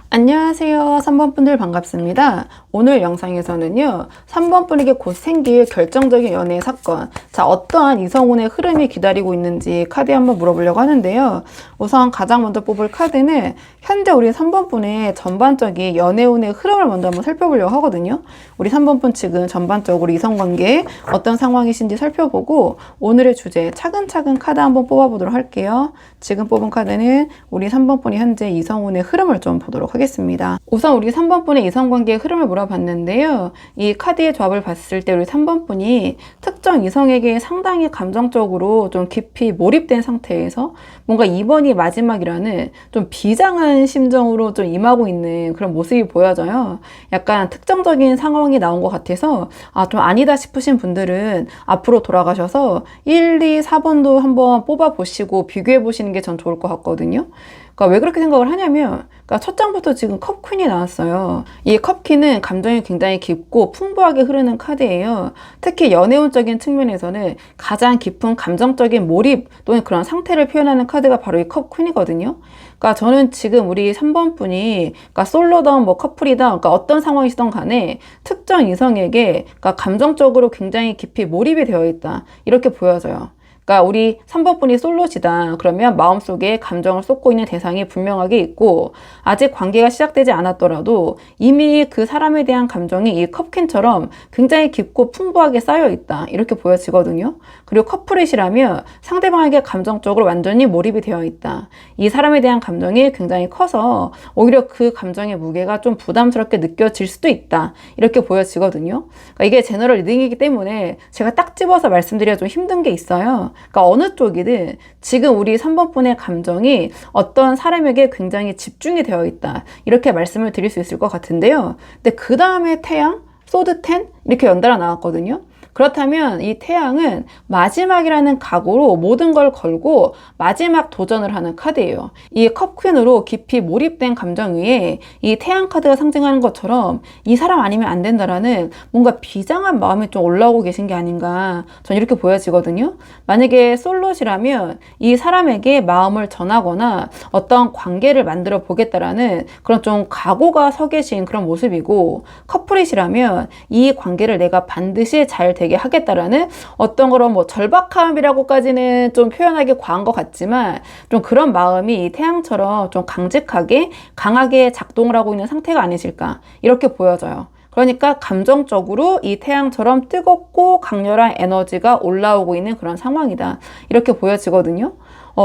안녕하세요. 3번 분들 반갑습니다. 오늘 영상에서는요, 3번 분에게 곧 생길 결정적인 연애 사건, 자, 어떠한 이성운의 흐름이 기다리고 있는지 카드에 한번 물어보려고 하는데요. 우선 가장 먼저 뽑을 카드는 현재 우리 3번 분의 전반적인 연애운의 흐름을 먼저 한번 살펴보려고 하거든요. 우리 3번 분 측은 전반적으로 이성관계에 어떤 상황이신지 살펴보고 오늘의 주제 차근차근 카드 한번 뽑아보도록 할게요. 지금 뽑은 카드는 우리 3번 분이 현재 이성운의 흐름을 좀 보도록 하겠습니다. 우선 우리 3번 분의 이성관계의 흐름을 물어봤는데요. 이 카드의 조합을 봤을 때 우리 3번 분이 특정 이성에게 상당히 감정적으로 좀 깊이 몰입된 상태에서 뭔가 이번이 마지막이라는 좀 비장한 심정으로 좀 임하고 있는 그런 모습이 보여져요. 약간 특정적인 상황이 나온 것 같아서 좀 아니다 싶으신 분들은 앞으로 돌아가셔서 1, 2, 4번도 한번 뽑아보시고 비교해보시는 게 전 좋을 것 같거든요. 그러니까 왜 그렇게 생각을 하냐면, 그러니까 첫 장부터 지금 컵퀸이 나왔어요. 이 컵퀸은 감정이 굉장히 깊고 풍부하게 흐르는 카드예요. 특히 연애운적인 측면에서는 가장 깊은 감정적인 몰입 또는 그런 상태를 표현하는 카드가 바로 이 컵퀸이거든요. 그러니까 저는 지금 우리 3번 분이 그러니까 솔로든 뭐 커플이든 그러니까 어떤 상황이시든 간에 특정 이성에게 그러니까 감정적으로 굉장히 깊이 몰입이 되어 있다. 이렇게 보여져요. 그러니까 우리 3번 분이 솔로시다. 그러면 마음속에 감정을 쏟고 있는 대상이 분명하게 있고 아직 관계가 시작되지 않았더라도 이미 그 사람에 대한 감정이 이 컵퀸처럼 굉장히 깊고 풍부하게 쌓여 있다. 이렇게 보여지거든요. 그리고 커플이시라면 상대방에게 감정적으로 완전히 몰입이 되어 있다. 이 사람에 대한 감정이 굉장히 커서 오히려 그 감정의 무게가 좀 부담스럽게 느껴질 수도 있다. 이렇게 보여지거든요. 그러니까 이게 제너럴 리딩이기 때문에 제가 딱 집어서 말씀드리기가 좀 힘든 게 있어요. 그러니까 어느 쪽이든 지금 우리 3번 분의 감정이 어떤 사람에게 굉장히 집중이 되어 있다. 이렇게 말씀을 드릴 수 있을 것 같은데요. 근데 그 다음에 태양, 소드 10 이렇게 연달아 나왔거든요. 그렇다면 이 태양은 마지막이라는 각오로 모든 걸 걸고 마지막 도전을 하는 카드예요. 이 컵퀸으로 깊이 몰입된 감정 위에 이 태양 카드가 상징하는 것처럼 이 사람 아니면 안 된다라는 뭔가 비장한 마음이 좀 올라오고 계신 게 아닌가 전 이렇게 보여지거든요. 만약에 솔로시라면 이 사람에게 마음을 전하거나 어떤 관계를 만들어 보겠다라는 그런 좀 각오가 서 계신 그런 모습이고, 커플이시라면 이 관계를 내가 반드시 잘 되게 하겠다라는 어떤 그런 뭐 절박함이라고까지는 좀 표현하기 과한 것 같지만 좀 그런 마음이 이 태양처럼 좀 강직하게 강하게 작동을 하고 있는 상태가 아니실까 이렇게 보여져요. 그러니까 감정적으로 이 태양처럼 뜨겁고 강렬한 에너지가 올라오고 있는 그런 상황이다 이렇게 보여지거든요.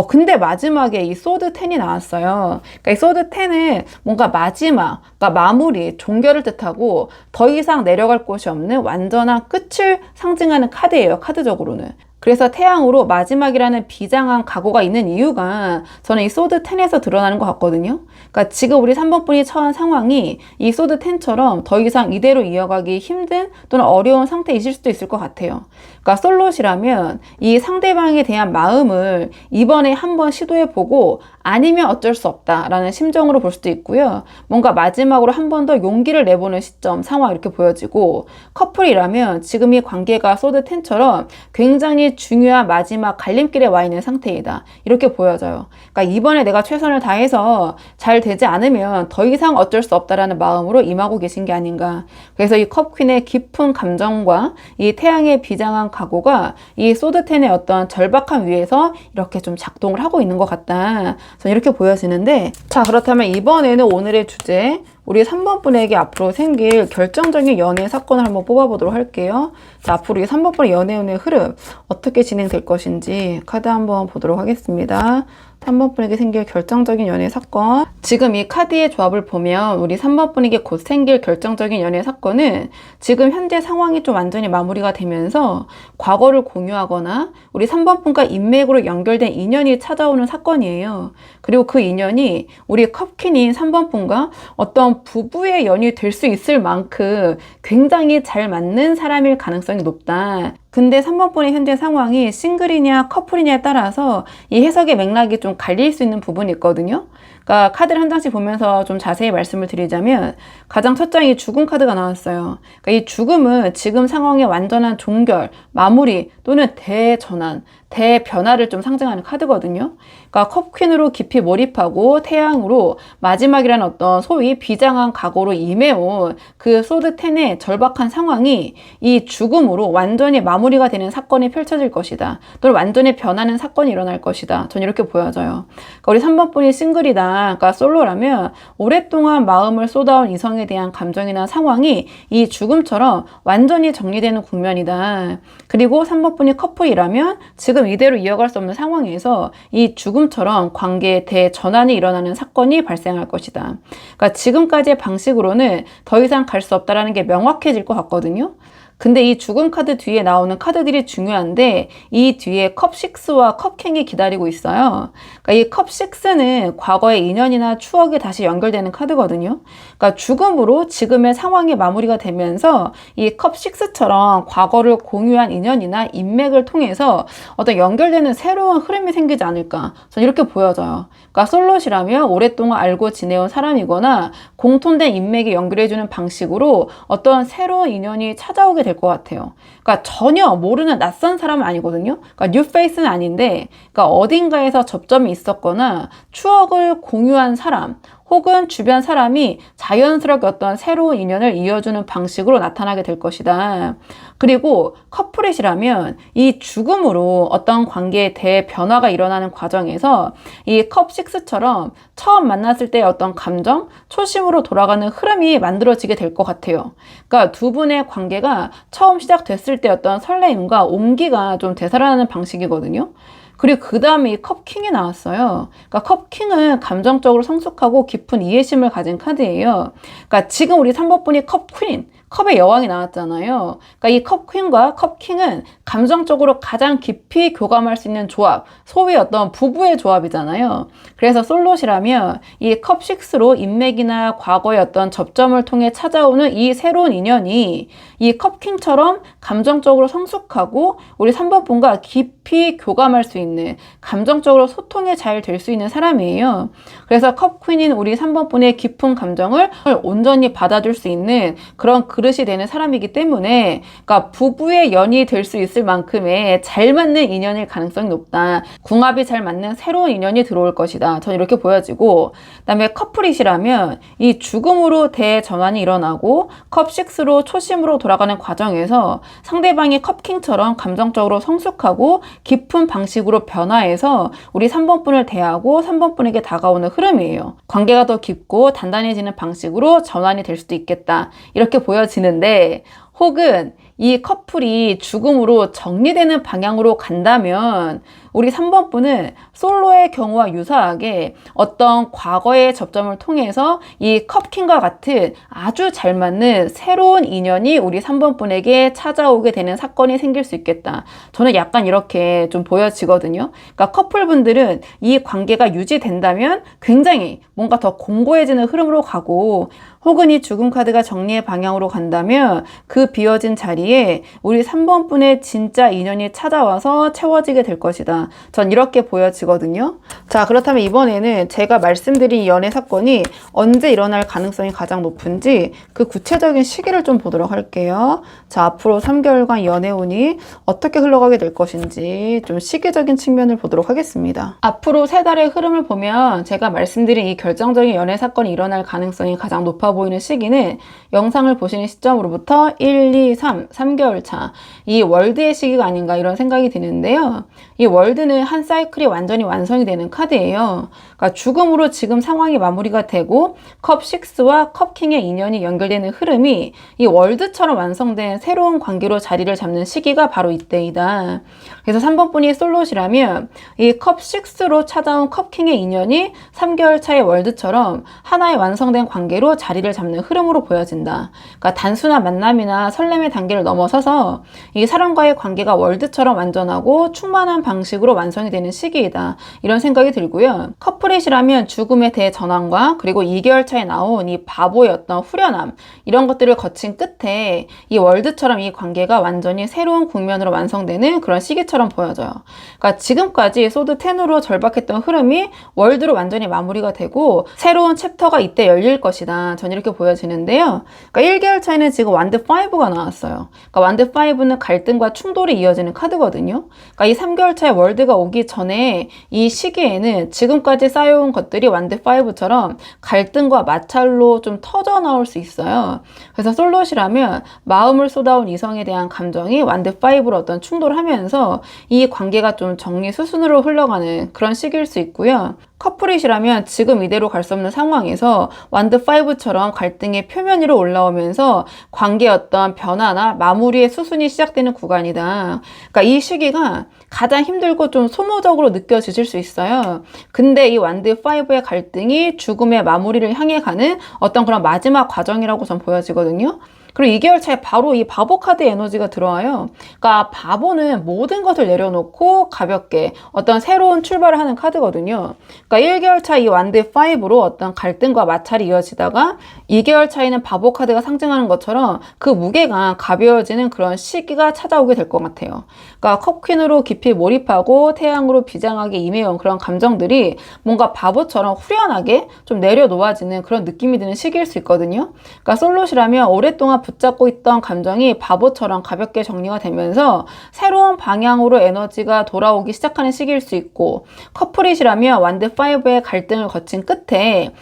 근데 마지막에 이 소드 10이 나왔어요. 그러니까 이 소드 10은 뭔가 마지막, 그러니까 마무리, 종결을 뜻하고 더 이상 내려갈 곳이 없는 완전한 끝을 상징하는 카드예요, 카드적으로는. 그래서 태양으로 마지막이라는 비장한 각오가 있는 이유가 저는 이 소드 10에서 드러나는 것 같거든요. 그러니까 지금 우리 3번 분이 처한 상황이 이 소드 10처럼 더 이상 이대로 이어가기 힘든 또는 어려운 상태이실 수도 있을 것 같아요. 그러니까 솔로시라면 이 상대방에 대한 마음을 이번에 한번 시도해보고 아니면 어쩔 수 없다라는 심정으로 볼 수도 있고요. 뭔가 마지막으로 한 번 더 용기를 내보는 시점, 상황 이렇게 보여지고, 커플이라면 지금 이 관계가 소드 10처럼 굉장히 중요한 마지막 갈림길에 와 있는 상태이다. 이렇게 보여져요. 그러니까 이번에 내가 최선을 다해서 잘 되지 않으면 더 이상 어쩔 수 없다라는 마음으로 임하고 계신 게 아닌가. 그래서 이 컵퀸의 깊은 감정과 이 태양의 비장한 각오가 이 소드 10의 어떤 절박함 위에서 이렇게 좀 작동을 하고 있는 것 같다. 저는 이렇게 보여지는데, 자, 그렇다면 이번에는 오늘의 주제, 우리 3번 분에게 앞으로 생길 결정적인 연애 사건을 한번 뽑아보도록 할게요. 자, 앞으로 이 3번 분의 연애운의 흐름 어떻게 진행될 것인지 카드 한번 보도록 하겠습니다. 3번 분에게 생길 결정적인 연애 사건. 지금 이 카드의 조합을 보면 우리 3번 분에게 곧 생길 결정적인 연애 사건은 지금 현재 상황이 좀 완전히 마무리가 되면서 과거를 공유하거나 우리 3번 분과 인맥으로 연결된 인연이 찾아오는 사건이에요. 그리고 그 인연이 우리 컵퀸인 3번 분과 어떤 부부의 연이 될 수 있을 만큼 굉장히 잘 맞는 사람일 가능성이 높다. 근데 3번 분의 현재 상황이 싱글이냐 커플이냐에 따라서 이 해석의 맥락이 좀 갈릴 수 있는 부분이 있거든요. 그러니까 카드를 한 장씩 보면서 좀 자세히 말씀을 드리자면, 가장 첫 장이 죽음 카드가 나왔어요. 그러니까 이 죽음은 지금 상황의 완전한 종결, 마무리 또는 대전환, 대변화를 좀 상징하는 카드거든요. 그러니까 컵퀸으로 깊이 몰입하고 태양으로 마지막이라는 어떤 소위 비장한 각오로 임해온 그 소드 10의 절박한 상황이 이 죽음으로 완전히 마무리가 되는 사건이 펼쳐질 것이다. 또는 완전히 변하는 사건이 일어날 것이다. 전 이렇게 보여져요. 그러니까 우리 3번 분이 싱글이다, 그러니까 솔로라면 오랫동안 마음을 쏟아온 이성에 대한 감정이나 상황이 이 죽음처럼 완전히 정리되는 국면이다. 그리고 3번 분이 커플이라면 지금 이대로 이어갈 수 없는 상황에서 이 죽음처럼 관계의 대전환이 일어나는 사건이 발생할 것이다. 그러니까 지금까지의 방식으로는 더 이상 갈 수 없다는 게 명확해질 것 같거든요. 근데 이 죽음 카드 뒤에 나오는 카드들이 중요한데, 이 뒤에 컵6와 컵킹이 기다리고 있어요. 그러니까 이 컵6는 과거의 인연이나 추억이 다시 연결되는 카드거든요. 그러니까 죽음으로 지금의 상황이 마무리가 되면서 이 컵6처럼 과거를 공유한 인연이나 인맥을 통해서 어떤 연결되는 새로운 흐름이 생기지 않을까. 저는 이렇게 보여져요. 그러니까 솔로시라면 오랫동안 알고 지내온 사람이거나 공통된 인맥이 연결해주는 방식으로 어떤 새로운 인연이 찾아오게 될 것 같아요. 그러니까 전혀 모르는 낯선 사람은 아니거든요. 그러니까 뉴페이스는 아닌데, 그러니까 어딘가에서 접점이 있었거나 추억을 공유한 사람 혹은 주변 사람이 자연스럽게 어떤 새로운 인연을 이어주는 방식으로 나타나게 될 것이다. 그리고 커플릿이라면 이 죽음으로 어떤 관계에 대변화가 일어나는 과정에서 이 컵6처럼 처음 만났을 때의 어떤 감정, 초심으로 돌아가는 흐름이 만들어지게 될 것 같아요. 그러니까 두 분의 관계가 처음 시작됐을 때 어떤 설레임과 온기가 좀 되살아나는 방식이거든요. 그리고 그 다음에 이 컵킹이 나왔어요. 그러니까 컵킹은 감정적으로 성숙하고 깊은 이해심을 가진 카드예요. 그러니까 지금 우리 3번 분이 컵퀸, 컵의 여왕이 나왔잖아요. 그러니까 이 컵퀸과 컵킹은 감정적으로 가장 깊이 교감할 수 있는 조합, 소위 어떤 부부의 조합이잖아요. 그래서 솔롯이라면 이 컵6로 인맥이나 과거의 어떤 접점을 통해 찾아오는 이 새로운 인연이 이 컵킹처럼 감정적으로 성숙하고 우리 3번 분과 깊이 교감할 수 있는, 감정적으로 소통이 잘 될 수 있는 사람이에요. 그래서 컵퀸인 우리 3번 분의 깊은 감정을 온전히 받아줄 수 있는 그런 그릇이 되는 사람이기 때문에, 그러니까 부부의 연이 될 수 있을 만큼의 잘 맞는 인연일 가능성이 높다. 궁합이 잘 맞는 새로운 인연이 들어올 것이다. 저는 이렇게 보여지고, 그다음에 커플릿이라면 이 죽음으로 대전환이 일어나고 컵6로 초심으로 돌아가는 과정에서 상대방이 컵킹처럼 감정적으로 성숙하고 깊은 방식으로 변화해서 우리 3번 분을 대하고 3번 분에게 다가오는 흐름이에요. 관계가 더 깊고 단단해지는 방식으로 전환이 될 수도 있겠다. 이렇게 보여지는데, 혹은 이 커플이 죽음으로 정리되는 방향으로 간다면 우리 3번 분은 솔로의 경우와 유사하게 어떤 과거의 접점을 통해서 이 컵킹과 같은 아주 잘 맞는 새로운 인연이 우리 3번 분에게 찾아오게 되는 사건이 생길 수 있겠다. 저는 약간 이렇게 좀 보여지거든요. 그러니까 커플분들은 이 관계가 유지된다면 굉장히 뭔가 더 공고해지는 흐름으로 가고, 혹은 이 죽음 카드가 정리의 방향으로 간다면 그 비어진 자리에 우리 3번 분의 진짜 인연이 찾아와서 채워지게 될 것이다. 전 이렇게 보여지거든요. 자, 그렇다면 이번에는 제가 말씀드린 이 연애 사건이 언제 일어날 가능성이 가장 높은지 그 구체적인 시기를 좀 보도록 할게요. 자, 앞으로 3개월간 연애 운이 어떻게 흘러가게 될 것인지 좀 시기적인 측면을 보도록 하겠습니다. 앞으로 3달의 흐름을 보면 제가 말씀드린 이 결정적인 연애 사건이 일어날 가능성이 가장 높아 보이는 시기는 영상을 보시는 시점으로부터 1, 2, 3개월 차, 이 월드의 시기가 아닌가 이런 생각이 드는데요. 이 월드는 한 사이클이 완전히 완성이 되는 카드예요. 그러니까 죽음으로 지금 상황이 마무리가 되고 컵6와 컵킹의 인연이 연결되는 흐름이 이 월드처럼 완성된 새로운 관계로 자리를 잡는 시기가 바로 이때이다. 그래서 3번 분이 솔롯이라면 이 컵6로 찾아온 컵킹의 인연이 3개월 차의 월드처럼 하나의 완성된 관계로 자리를 잡는 흐름으로 보여진다. 그러니까 단순한 만남이나 설렘의 단계를 넘어서서 이 사람과의 관계가 월드처럼 완전하고 충만한 방식으로 완성이 되는 시기이다. 이런 생각이 들고요. 커플릿이라면 죽음의 대전환과 그리고 2개월 차에 나온 이 바보의 어떤 후련함, 이런 것들을 거친 끝에 이 월드처럼 이 관계가 완전히 새로운 국면으로 완성되는 그런 시기처럼 보여져요. 그러니까 지금까지 소드 10으로 절박했던 흐름이 월드로 완전히 마무리가 되고 새로운 챕터가 이때 열릴 것이다. 전 이렇게 보여지는데요. 그러니까 1개월 차에는 지금 완드 5가 나왔어요. 그러니까 완드 5는 갈등과 충돌이 이어지는 카드거든요. 그러니까 이 3개월 차에 월드가 오기 전에 이 시기에는 지금까지 쌓여온 것들이 완드 5처럼 갈등과 마찰로 좀 터져 나올 수 있어요. 그래서 솔롯이라면 마음을 쏟아온 이성에 대한 감정이 완드 5로 어떤 충돌하면서 이 관계가 좀 정리 수순으로 흘러가는 그런 시기일 수 있고요. 커플릿이라면 지금 이대로 갈 수 없는 상황에서 완드5처럼 갈등의 표면 위로 올라오면서 관계의 어떤 변화나 마무리의 수순이 시작되는 구간이다. 그러니까 이 시기가 가장 힘들고 좀 소모적으로 느껴지실 수 있어요. 근데 이 완드5의 갈등이 죽음의 마무리를 향해 가는 어떤 그런 마지막 과정이라고 전 보여지거든요. 그리고 2개월 차에 바로 이 바보 카드 에너지가 들어와요. 그러니까 바보는 모든 것을 내려놓고 가볍게 어떤 새로운 출발을 하는 카드거든요. 그러니까 1개월 차 이 완드 5로 어떤 갈등과 마찰이 이어지다가 2개월 차에는 바보 카드가 상징하는 것처럼 그 무게가 가벼워지는 그런 시기가 찾아오게 될 것 같아요. 그러니까 컵퀸으로 깊이 몰입하고 태양으로 비장하게 임해온 그런 감정들이 뭔가 바보처럼 후련하게 좀 내려놓아지는 그런 느낌이 드는 시기일 수 있거든요. 그러니까 솔롯이라면 오랫동안 붙잡고 있던 감정이 바보처럼 가볍게 정리가 되면서 새로운 방향으로 에너지가 돌아오기 시작하는 시기일 수 있고, 커플이시라면 완드 5의 갈등을 거친 끝에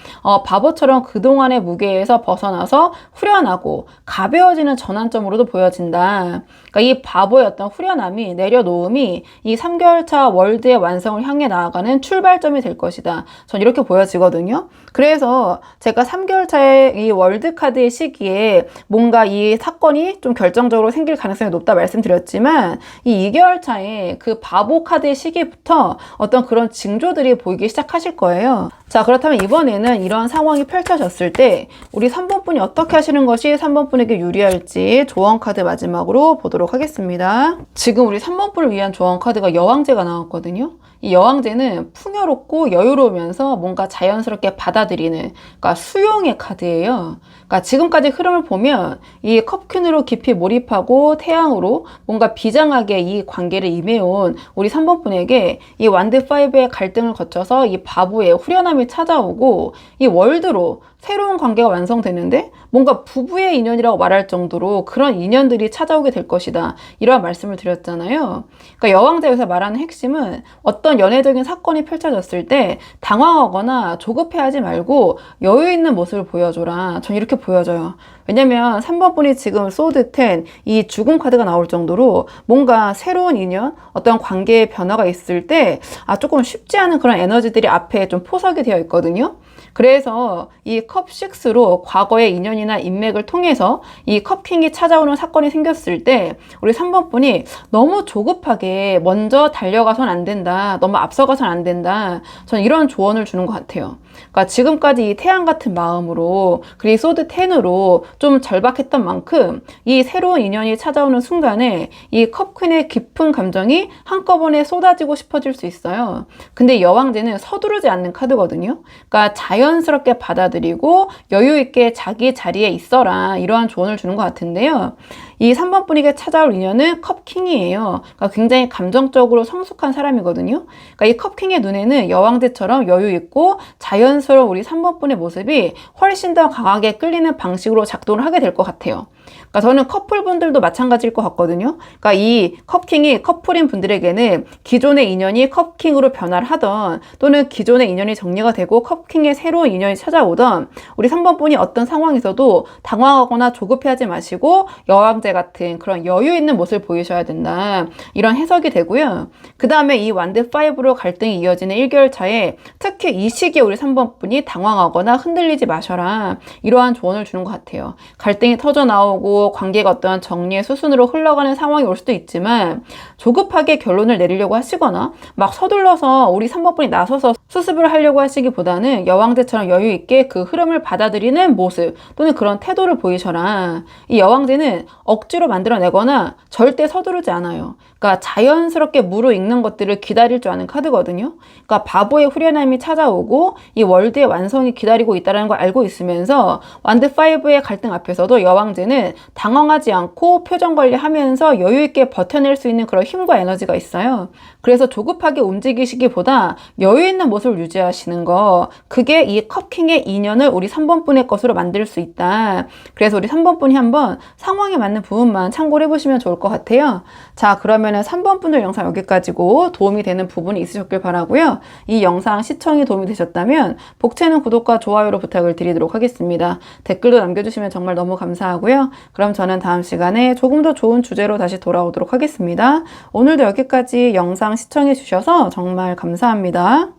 바보처럼 그동안의 무게에서 벗어나서 후련하고 가벼워지는 전환점으로도 보여진다. 그러니까 이 바보의 어떤 후련함이, 내려놓음이 이 3개월차 월드의 완성을 향해 나아가는 출발점이 될 것이다. 전 이렇게 보여지거든요. 그래서 제가 3개월 차의 이 월드카드의 시기에 뭔가 이 사건이 좀 결정적으로 생길 가능성이 높다 말씀드렸지만, 이 2개월 차에 그 바보 카드의 시기부터 어떤 그런 징조들이 보이기 시작하실 거예요. 자, 그렇다면 이번에는 이런 상황이 펼쳐졌을 때 우리 3번 분이 어떻게 하시는 것이 3번 분에게 유리할지 조언 카드 마지막으로 보도록 하겠습니다. 지금 우리 3번 분을 위한 조언 카드가 여왕제가 나왔거든요. 이 여왕제는 풍요롭고 여유로우면서 뭔가 자연스럽게 받아들이는, 그러니까 수용의 카드예요. 그러니까 지금까지 흐름을 보면 이 컵퀸으로 깊이 몰입하고 태양으로 뭔가 비장하게 이 관계를 임해온 우리 3번 분에게 이 완드 5의 갈등을 거쳐서 이 바보의 후련함이 찾아오고, 이 월드로 새로운 관계가 완성되는데 뭔가 부부의 인연이라고 말할 정도로 그런 인연들이 찾아오게 될 것이다. 이러한 말씀을 드렸잖아요. 그러니까 여왕제에서 말하는 핵심은 어떤 연애적인 사건이 펼쳐졌을 때 당황하거나 조급해하지 말고 여유 있는 모습을 보여줘라. 전 이렇게 보여져요. 왜냐면 3번 분이 지금 소드 10, 이 죽음 카드가 나올 정도로 뭔가 새로운 인연, 어떤 관계의 변화가 있을 때 조금 쉽지 않은 그런 에너지들이 앞에 좀 포석이 되어 있거든요. 그래서 이 컵6로 과거의 인연이나 인맥을 통해서 이 컵킹이 찾아오는 사건이 생겼을 때 우리 3번 분이 너무 조급하게 먼저 달려가선 안 된다, 너무 앞서가선 안 된다, 저는 이런 조언을 주는 것 같아요. 그러니까 지금까지 이 태양 같은 마음으로, 그리고 소드 10으로 좀 절박했던 만큼 이 새로운 인연이 찾아오는 순간에 이 컵퀸의 깊은 감정이 한꺼번에 쏟아지고 싶어질 수 있어요. 근데 여왕제는 서두르지 않는 카드거든요. 그러니까 자연스럽게 받아들이고 여유 있게 자기 자리에 있어라, 이러한 조언을 주는 것 같은데요. 이 3번 분에게 찾아올 인연은 컵킹이에요. 그러니까 굉장히 감정적으로 성숙한 사람이거든요. 그러니까 이 컵킹의 눈에는 여왕제처럼 여유 있고 자연스러운 우리 3번 분의 모습이 훨씬 더 강하게 끌리는 방식으로 작동을 하게 될 것 같아요. 그러니까 저는 커플분들도 마찬가지일 것 같거든요. 그러니까 이 컵킹이 커플인 분들에게는 기존의 인연이 컵킹으로 변화를 하던, 또는 기존의 인연이 정리가 되고 컵킹의 새로운 인연이 찾아오던, 우리 3번 분이 어떤 상황에서도 당황하거나 조급해하지 마시고 여왕제 같은 그런 여유 있는 모습을 보이셔야 된다, 이런 해석이 되고요. 그 다음에 이 완드 5로 갈등이 이어지는 1개월 차에 특히 이 시기에 우리 3번 분이 당황하거나 흔들리지 마셔라, 이러한 조언을 주는 것 같아요. 갈등이 터져 나오고 관계가 어떠한 정리의 수순으로 흘러가는 상황이 올 수도 있지만, 조급하게 결론을 내리려고 하시거나 막 서둘러서 우리 3번 분이 나서서 수습을 하려고 하시기보다는 여왕제처럼 여유 있게 그 흐름을 받아들이는 모습, 또는 그런 태도를 보이셔라. 이 여왕제는 억지로 만들어내거나 절대 서두르지 않아요. 그러니까 자연스럽게 무르익는 것들을 기다릴 줄 아는 카드거든요. 그러니까 바보의 후련함이 찾아오고 이 월드의 완성이 기다리고 있다는 걸 알고 있으면서 완드 5의 갈등 앞에서도 여왕제는 당황하지 않고 표정 관리하면서 여유 있게 버텨낼 수 있는 그런 힘과 에너지가 있어요. 그래서 조급하게 움직이시기보다 여유 있는 모습을 유지하시는 거, 그게 이 컵킹의 인연을 우리 3번 분의 것으로 만들 수 있다. 그래서 우리 3번 분이 한번 상황에 맞는 부분만 참고를 해보시면 좋을 것 같아요. 자, 그러면은 3번 분들 영상 여기까지고 도움이 되는 부분이 있으셨길 바라고요. 이 영상 시청이 도움이 되셨다면 복채는 구독과 좋아요로 부탁을 드리도록 하겠습니다. 댓글도 남겨주시면 정말 너무 감사하고요. 그럼 저는 다음 시간에 조금 더 좋은 주제로 다시 돌아오도록 하겠습니다. 오늘도 여기까지 영상 시청해 주셔서 정말 감사합니다.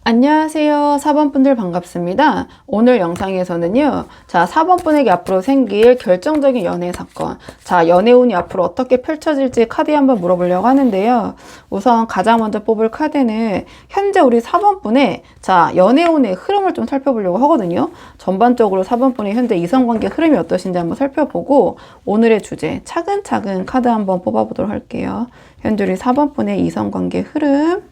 안녕하세요. 4번 분들 반갑습니다. 오늘 영상에서는요, 자, 4번 분에게 앞으로 생길 결정적인 연애 사건, 자, 연애운이 앞으로 어떻게 펼쳐질지 카드에 한번 물어보려고 하는데요. 우선 가장 먼저 뽑을 카드는 현재 우리 4번 분의, 자, 연애운의 흐름을 좀 살펴보려고 하거든요. 전반적으로 4번 분의 현재 이성관계 흐름이 어떠신지 한번 살펴보고 오늘의 주제 차근차근 카드 한번 뽑아보도록 할게요. 현재 우리 4번 분의 이성관계 흐름.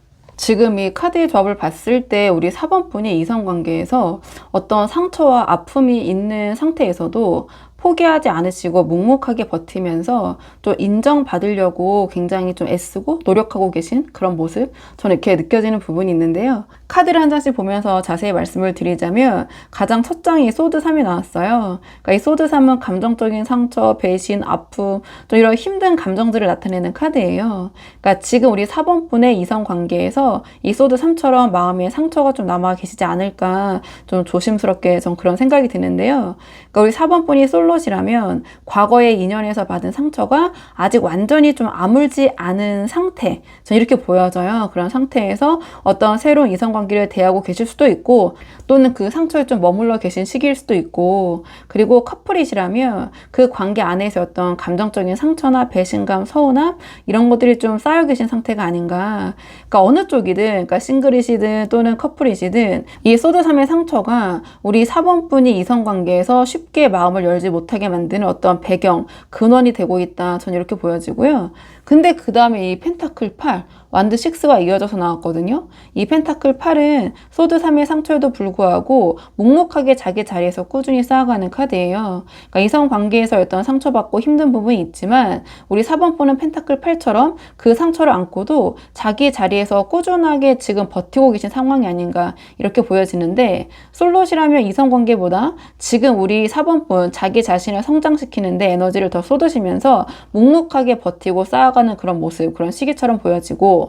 지금 이 카드의 조합을 봤을 때 우리 4번 분이 이성관계에서 어떤 상처와 아픔이 있는 상태에서도 포기하지 않으시고 묵묵하게 버티면서 또 인정받으려고 굉장히 좀 애쓰고 노력하고 계신 그런 모습, 저는 이렇게 느껴지는 부분이 있는데요. 카드를 한 장씩 보면서 자세히 말씀을 드리자면 가장 첫 장이 소드 3이 나왔어요. 그러니까 이 소드 3은 감정적인 상처, 배신, 아픔, 또 이런 힘든 감정들을 나타내는 카드예요. 그러니까 지금 우리 4번 분의 이성 관계에서 이 소드 3처럼 마음에 상처가 좀 남아 계시지 않을까 좀 조심스럽게 전 그런 생각이 드는데요. 그러니까 우리 4번 분이 솔롯이라면 과거의 인연에서 받은 상처가 아직 완전히 좀 아물지 않은 상태, 전 이렇게 보여져요. 그런 상태에서 어떤 새로운 이성 관계를 대하고 계실 수도 있고 또는 그 상처에 좀 머물러 계신 시기일 수도 있고, 그리고 커플이시라면 그 관계 안에서 어떤 감정적인 상처나 배신감, 서운함 이런 것들이 좀 쌓여 계신 상태가 아닌가. 그러니까 어느 쪽이든, 그러니까 싱글이시든 또는 커플이시든 이 소드 3의 상처가 우리 4번 분이 이성 관계에서 쉽게 마음을 열지 못하게 만드는 어떤 배경, 근원이 되고 있다. 전 이렇게 보여지고요. 근데 그 다음에 이 펜타클 8, 완드 6가 이어져서 나왔거든요. 이 펜타클 8은 소드 3의 상처에도 불구하고 묵묵하게 자기 자리에서 꾸준히 쌓아가는 카드예요. 그러니까 이성 관계에서 어떤 상처받고 힘든 부분이 있지만 우리 4번 분은 펜타클 8처럼 그 상처를 안고도 자기 자리에서 꾸준하게 지금 버티고 계신 상황이 아닌가 이렇게 보여지는데, 솔롯이라면 이성 관계보다 지금 우리 4번 분 자기 자신을 성장시키는데 에너지를 더 쏟으시면서 묵묵하게 버티고 쌓아가는 그런 모습, 그런 시기처럼 보여지고,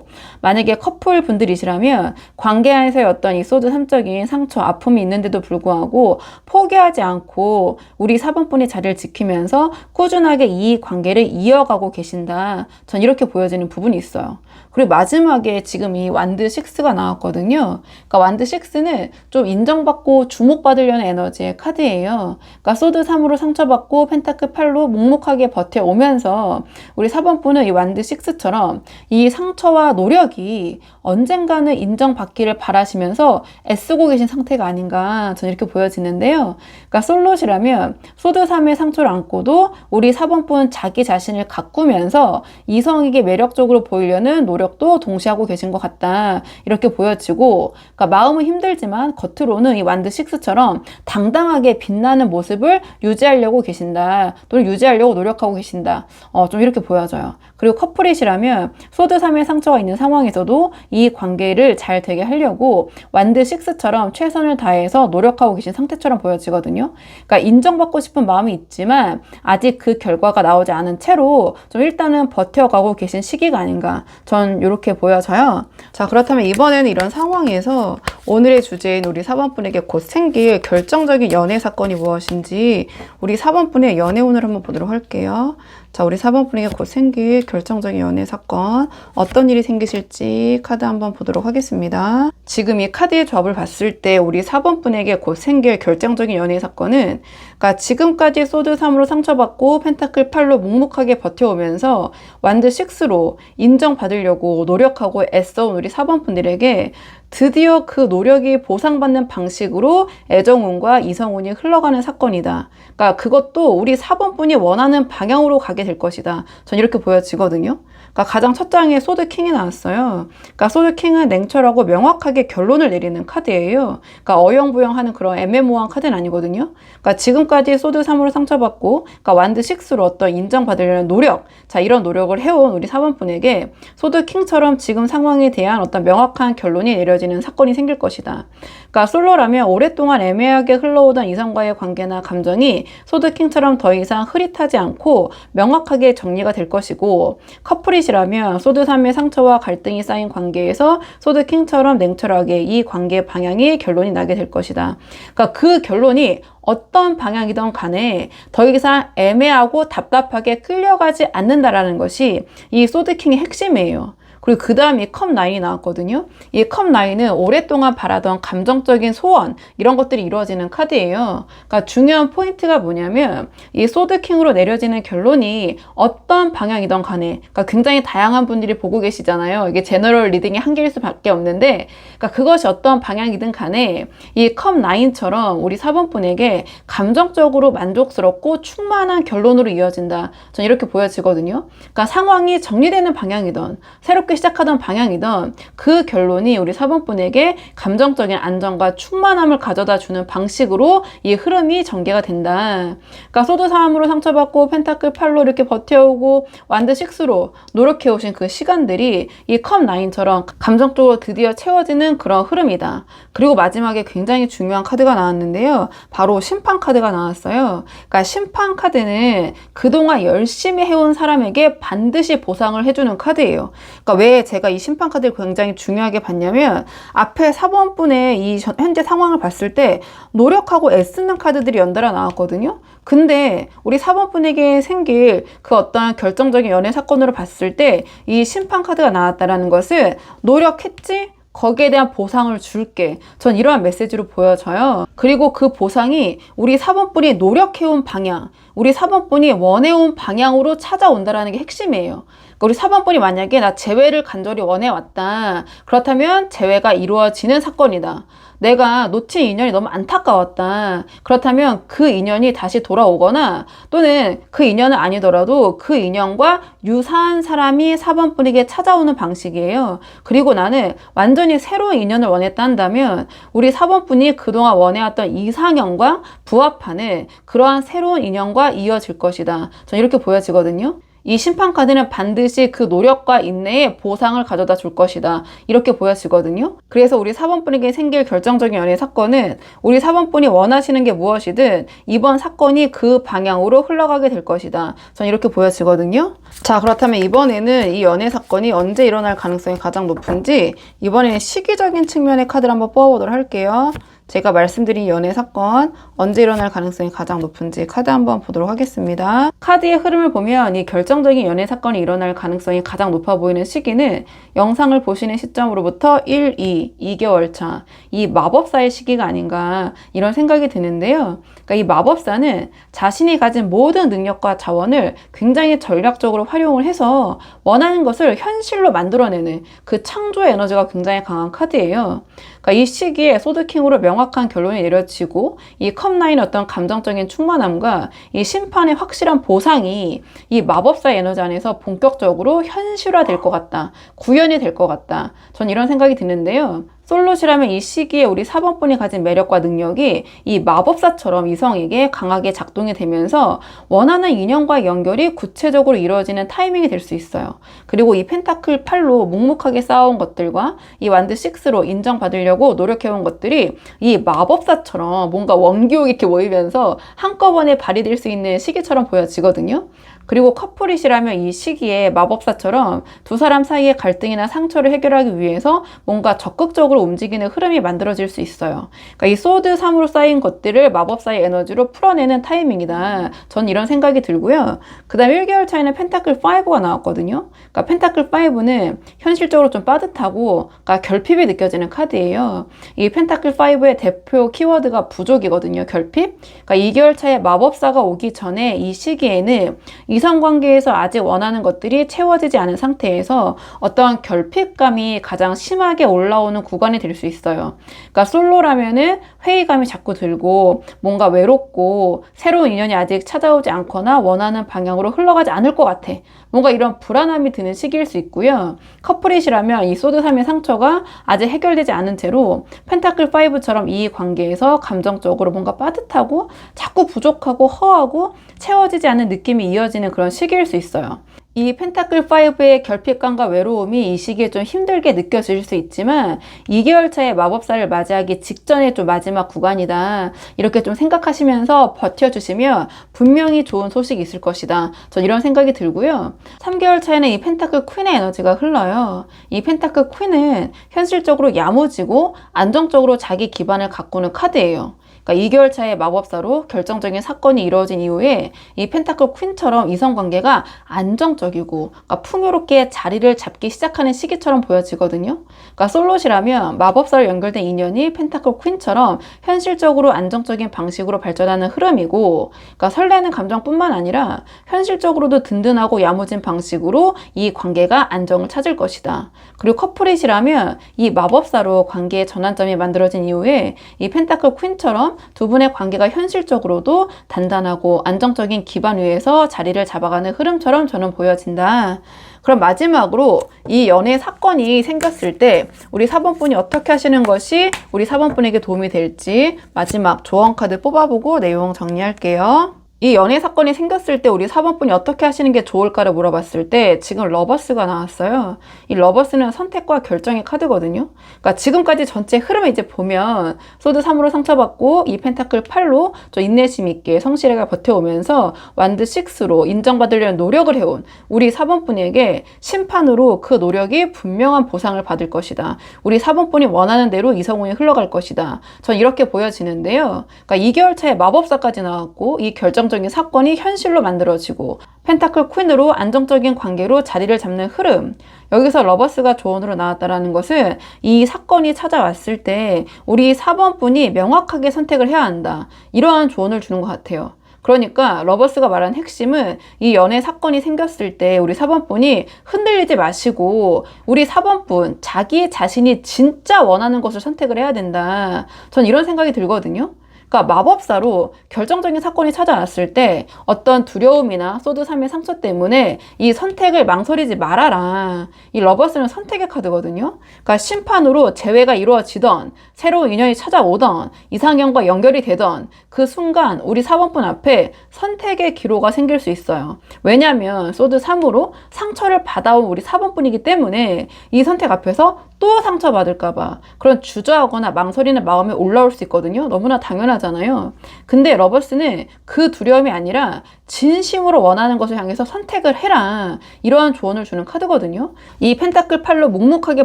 만약에 커플 분들이시라면 관계 안에서의 어떤 이 소드 3적인 상처, 아픔이 있는데도 불구하고 포기하지 않고 우리 4번 분이 자리를 지키면서 꾸준하게 이 관계를 이어가고 계신다. 전 이렇게 보여지는 부분이 있어요. 그리고 마지막에 지금 이 완드 6가 나왔거든요. 그러니까 완드 6는 좀 인정받고 주목받으려는 에너지의 카드예요. 그러니까 소드 3으로 상처받고 펜타클 8로 묵묵하게 버텨오면서 우리 4번 분은 이 완드 6처럼 이 상처와 노력이 언젠가는 인정받기를 바라시면서 애쓰고 계신 상태가 아닌가 저는 이렇게 보여지는데요. 그러니까 솔롯이라면 소드 3의 상처를 안고도 우리 4번 분 자기 자신을 가꾸면서 이성에게 매력적으로 보이려는 노력도 동시에 하고 계신 것 같다 이렇게 보여지고, 그러니까 마음은 힘들지만 겉으로는 이 완드 6처럼 당당하게 빛나는 모습을 유지하려고 계신다 또는 유지하려고 노력하고 계신다, 좀 이렇게 보여져요. 그리고 커플이시라면 소드 3의 상처가 있는 상황에서도 이 관계를 잘 되게 하려고 완드 6처럼 최선을 다해서 노력하고 계신 상태처럼 보여지거든요. 그러니까 인정받고 싶은 마음이 있지만 아직 그 결과가 나오지 않은 채로 좀 일단은 버텨가고 계신 시기가 아닌가, 전 이렇게 보여져요. 자, 그렇다면 이번에는 이런 상황에서 오늘의 주제인 우리 4번 분에게 곧 생길 결정적인 연애 사건이 무엇인지 우리 4번 분의 연애운을 한번 보도록 할게요. 자, 우리 4번 분에게 곧 생길 결정적인 연애 사건, 어떤 일이 생기실지 카드 한번 보도록 하겠습니다. 지금 이 카드의 조합을 봤을 때 우리 4번 분에게 곧 생길 결정적인 연애 사건은, 그러니까 지금까지 소드 3으로 상처받고 펜타클 8로 묵묵하게 버텨오면서 완드 6로 인정받으려고 노력하고 애써온 우리 4번 분들에게 드디어 그 노력이 보상받는 방식으로 애정운과 이성운이 흘러가는 사건이다. 그러니까 그것도 우리 4번 분이 원하는 방향으로 가게 될 것이다. 전 이렇게 보여지거든요. 그러니까 가장 첫 장에 소드 킹이 나왔어요. 그러니까 소드 킹은 냉철하고 명확하게 결론을 내리는 카드예요. 그러니까 어영부영하는 그런 애매모호한 카드는 아니거든요. 그러니까 지금까지 소드 3으로 상처받고, 그러니까 완드 6로 어떤 인정받으려는 노력, 자, 이런 노력을 해온 우리 4번 분에게 소드 킹처럼 지금 상황에 대한 어떤 명확한 결론이 내려지는 사건이 생길 것이다. 그러니까 솔로라면 오랫동안 애매하게 흘러오던 이성과의 관계나 감정이 소드 킹처럼 더 이상 흐릿하지 않고 명확하게 정리가 될 것이고, 커플이시라면 소드 3의 상처와 갈등이 쌓인 관계에서 소드 킹처럼 냉철하게 이 관계의 방향이 결론이 나게 될 것이다. 그러니까 그 결론이 어떤 방향이든 간에 더 이상 애매하고 답답하게 끌려가지 않는다라는 것이 이 소드 킹의 핵심이에요. 그리고 그 다음에 컵 9이 나왔거든요. 이 컵 9은 오랫동안 바라던 감정적인 소원, 이런 것들이 이루어지는 카드예요. 그러니까 중요한 포인트가 뭐냐면 이 소드 킹으로 내려지는 결론이 어떤 방향이든 간에, 그러니까 굉장히 다양한 분들이 보고 계시잖아요. 이게 제너럴 리딩이 한 개일 수밖에 없는데, 그러니까 그것이 어떤 방향이든 간에 이 컵 9처럼 우리 4번 분에게 감정적으로 만족스럽고 충만한 결론으로 이어진다. 전 이렇게 보여지거든요. 그러니까 상황이 정리되는 방향이든 새롭게 새롭게 시작하던 방향이던 그 결론이 우리 4번 분에게 감정적인 안정과 충만함을 가져다 주는 방식으로 이 흐름이 전개가 된다. 그러니까 소드 3으로 상처받고 펜타클 8로 이렇게 버텨오고 완드 6로 노력해오신 그 시간들이 이 컵 9처럼 감정적으로 드디어 채워지는 그런 흐름이다. 그리고 마지막에 굉장히 중요한 카드가 나왔는데요. 바로 심판 카드가 나왔어요. 그러니까 심판 카드는 그동안 열심히 해온 사람에게 반드시 보상을 해주는 카드예요. 그러니까 왜 제가 이 심판 카드를 굉장히 중요하게 봤냐면 앞에 4번 분의 이 현재 상황을 봤을 때 노력하고 애쓰는 카드들이 연달아 나왔거든요. 근데 우리 4번 분에게 생길 그 어떤 결정적인 연애 사건으로 봤을 때 이 심판 카드가 나왔다라는 것은 노력했지? 거기에 대한 보상을 줄게. 전 이러한 메시지로 보여져요. 그리고 그 보상이 우리 4번 분이 노력해온 방향, 우리 4번 분이 원해온 방향으로 찾아온다라는 게 핵심이에요. 그러니까 우리 4번 분이 만약에 나 재회를 간절히 원해왔다. 그렇다면 재회가 이루어지는 사건이다. 내가 놓친 인연이 너무 안타까웠다. 그렇다면 그 인연이 다시 돌아오거나 또는 그 인연은 아니더라도 그 인연과 유사한 사람이 4번 분에게 찾아오는 방식이에요. 그리고 나는 완전히 새로운 인연을 원했다 한다면 우리 4번 분이 그동안 원해왔던 이상형과 부합하는 그러한 새로운 인연과 이어질 것이다. 전 이렇게 보여지거든요. 이 심판카드는 반드시 그 노력과 인내에 보상을 가져다 줄 것이다. 이렇게 보여지거든요. 그래서 우리 4번 분에게 생길 결정적인 연애 사건은 우리 4번 분이 원하시는 게 무엇이든 이번 사건이 그 방향으로 흘러가게 될 것이다. 전 이렇게 보여지거든요. 자, 그렇다면 이번에는 이 연애 사건이 언제 일어날 가능성이 가장 높은지 이번에는 시기적인 측면의 카드를 한번 뽑아보도록 할게요. 제가 말씀드린 연애 사건 언제 일어날 가능성이 가장 높은지 카드 한번 보도록 하겠습니다. 카드의 흐름을 보면 이 결정적인 연애 사건이 일어날 가능성이 가장 높아 보이는 시기는 영상을 보시는 시점으로부터 1, 2개월 차, 이 마법사의 시기가 아닌가 이런 생각이 드는데요. 그러니까 이 마법사는 자신이 가진 모든 능력과 자원을 굉장히 전략적으로 활용을 해서 원하는 것을 현실로 만들어내는 그 창조의 에너지가 굉장히 강한 카드예요. 그러니까 이 시기에 소드킹으로 명확한 결론이 내려지고 이 컵9의 어떤 감정적인 충만함과 이 심판의 확실한 보상이 이 마법사의 에너지 안에서 본격적으로 현실화될 것 같다. 구현이 될 것 같다. 전 이런 생각이 드는데요. 솔롯이라면 이 시기에 우리 4번 분이 가진 매력과 능력이 이 마법사처럼 이성에게 강하게 작동이 되면서 원하는 인연과의 연결이 구체적으로 이루어지는 타이밍이 될 수 있어요. 그리고 이 펜타클 8로 묵묵하게 쌓아온 것들과 이 완드 6로 인정받으려고 노력해온 것들이 이 마법사처럼 뭔가 원기옥이 이렇게 모이면서 한꺼번에 발휘될 수 있는 시기처럼 보여지거든요. 그리고 커플이시라면 이 시기에 마법사처럼 두 사람 사이의 갈등이나 상처를 해결하기 위해서 뭔가 적극적으로 움직이는 흐름이 만들어질 수 있어요. 그러니까 이 소드 3으로 쌓인 것들을 마법사의 에너지로 풀어내는 타이밍이다. 전 이런 생각이 들고요. 그 다음 1개월 차이는 펜타클 5가 나왔거든요. 그러니까 펜타클 5는 현실적으로 좀 빠듯하고 그러니까 결핍이 느껴지는 카드예요. 이 펜타클 5의 대표 키워드가 부족이거든요. 결핍. 그러니까 2개월 차에 마법사가 오기 전에 이 시기에는 이성관계에서 아직 원하는 것들이 채워지지 않은 상태에서 어떠한 결핍감이 가장 심하게 올라오는 구간이 될 수 있어요. 그러니까 솔로라면은 회의감이 자꾸 들고 뭔가 외롭고 새로운 인연이 아직 찾아오지 않거나 원하는 방향으로 흘러가지 않을 것 같아. 뭔가 이런 불안함이 드는 시기일 수 있고요. 커플이시라면 이 소드 3의 상처가 아직 해결되지 않은 채로 펜타클 5처럼 이 관계에서 감정적으로 뭔가 빠듯하고 자꾸 부족하고 허하고 채워지지 않는 느낌이 이어지는 그런 시기일 수 있어요. 이 펜타클 5의 결핍감과 외로움이 이 시기에 좀 힘들게 느껴질 수 있지만 2개월 차의 마법사를 맞이하기 직전에 좀 마지막 구간이다. 이렇게 좀 생각하시면서 버텨주시면 분명히 좋은 소식이 있을 것이다. 전 이런 생각이 들고요. 3개월 차에는 이 펜타클 퀸의 에너지가 흘러요. 이 펜타클 퀸은 현실적으로 야무지고 안정적으로 자기 기반을 가꾸는 카드예요. 그러니까 2개월 차의 마법사로 결정적인 사건이 이루어진 이후에 이 펜타클 퀸처럼 이성관계가 안정적이고 그러니까 풍요롭게 자리를 잡기 시작하는 시기처럼 보여지거든요. 그러니까 솔롯이라면 마법사로 연결된 인연이 펜타클 퀸처럼 현실적으로 안정적인 방식으로 발전하는 흐름이고 그러니까 설레는 감정뿐만 아니라 현실적으로도 든든하고 야무진 방식으로 이 관계가 안정을 찾을 것이다. 그리고 커플이시라면 이 마법사로 관계의 전환점이 만들어진 이후에 이 펜타클 퀸처럼 것처럼 두 분의 관계가 현실적으로도 단단하고 안정적인 기반 위에서 자리를 잡아가는 흐름처럼 저는 보여진다. 그럼 마지막으로 이 연애 사건이 생겼을 때 우리 4번분이 어떻게 하시는 것이 우리 4번분에게 도움이 될지 마지막 조언 카드 뽑아보고 내용 정리할게요. 이 연애 사건이 생겼을 때 우리 4번분이 어떻게 하시는 게 좋을까를 물어봤을 때 지금 러버스가 나왔어요. 이 러버스는 선택과 결정의 카드거든요. 그러니까 지금까지 전체 흐름을 이제 보면 소드 3으로 상처받고 이 펜타클 8로 좀 인내심 있게 성실하게 버텨오면서 완드 6로 인정받으려는 노력을 해온 우리 4번분에게 심판으로 그 노력이 분명한 보상을 받을 것이다. 우리 4번분이 원하는 대로 이성운이 흘러갈 것이다. 전 이렇게 보여지는데요. 그러니까 2개월 차에 마법사까지 나왔고 이 결정적인 사건이 현실로 만들어지고 펜타클 퀸으로 안정적인 관계로 자리를 잡는 흐름. 여기서 러버스가 조언으로 나왔다라는 것은 이 사건이 찾아왔을 때 우리 4번분이 명확하게 선택을 해야 한다. 이러한 조언을 주는 것 같아요. 그러니까 러버스가 말한 핵심은 이 연애 사건이 생겼을 때 우리 4번분이 흔들리지 마시고 우리 4번분 자기 자신이 진짜 원하는 것을 선택을 해야 된다. 전 이런 생각이 들거든요. 그러니까 마법사로 결정적인 사건이 찾아왔을 때 어떤 두려움이나 소드 3의 상처 때문에 이 선택을 망설이지 말아라. 이 러버스는 선택의 카드거든요. 그러니까 심판으로 재회가 이루어지던 새로운 인연이 찾아오던 이상형과 연결이 되던 그 순간 우리 4번분 앞에 선택의 기로가 생길 수 있어요. 왜냐하면 소드 3으로 상처를 받아온 우리 4번분이기 때문에 이 선택 앞에서 또 상처받을까봐 그런 주저하거나 망설이는 마음이 올라올 수 있거든요. 너무나 당연하잖아요. 근데 러버스는 그 두려움이 아니라 진심으로 원하는 것을 향해서 선택을 해라. 이러한 조언을 주는 카드거든요. 이 펜타클 8로 묵묵하게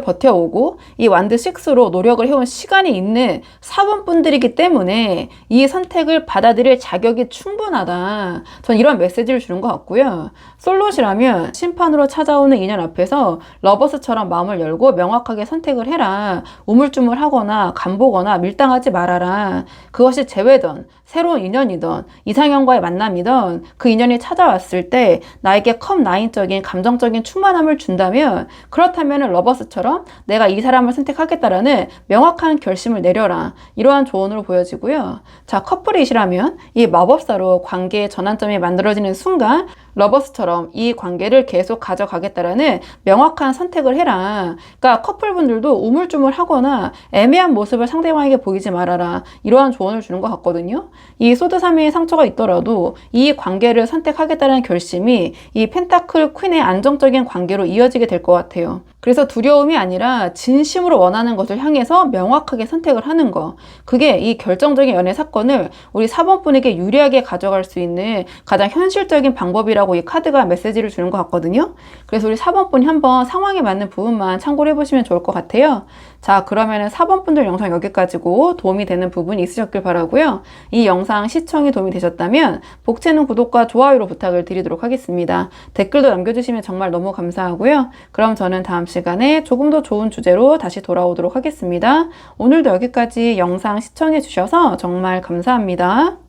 버텨오고 이 완드 6로 노력을 해온 시간이 있는 4번분들이기 때문에 이 선택을 받아들일 자격이 충분하다. 전 이런 메시지를 주는 것 같고요. 솔롯이라면 심판으로 찾아오는 인연 앞에서 러버스처럼 마음을 열고 명확하게 선택을 해라. 우물쭈물하거나 간보거나 밀당하지 말아라. 그것이 재회든 새로운 인연이든 이상형과의 만남이든 그 인연이 찾아왔을 때 나에게 컵9적인 감정적인 충만함을 준다면 그렇다면 러버스처럼 내가 이 사람을 선택하겠다라는 명확한 결심을 내려라. 이러한 조언으로 보여지고요. 자, 커플이시라면 이 마법사로 관계의 전환점이 만들어지는 순간 러버스처럼 이 관계를 계속 가져가겠다라는 명확한 선택을 해라. 그러니까 커플분들도 우물쭈물하거나 애매한 모습을 상대방에게 보이지 말아라. 이러한 조언을 주는 것 같거든요. 이 소드 3의 상처가 있더라도 이 관계를 선택하겠다는 결심이 이 펜타클 퀸의 안정적인 관계로 이어지게 될 것 같아요. 그래서 두려움이 아니라 진심으로 원하는 것을 향해서 명확하게 선택을 하는 거. 그게 이 결정적인 연애 사건을 우리 4번분에게 유리하게 가져갈 수 있는 가장 현실적인 방법이라고 이 카드가 메시지를 주는 것 같거든요. 그래서 우리 4번분이 한번 상황에 맞는 부분만 참고를 해보시면 좋을 것 같아요. 자, 그러면은 4번분들 영상 여기까지고 도움이 되는 부분이 있으셨길 바라고요. 이 영상 시청이 도움이 되셨다면 복채는 구독과 좋아요로 부탁을 드리도록 하겠습니다. 댓글도 남겨주시면 정말 너무 감사하고요. 그럼 저는 다음 시간에 조금 더 좋은 주제로 다시 돌아오도록 하겠습니다. 오늘도 여기까지 영상 시청해 주셔서 정말 감사합니다.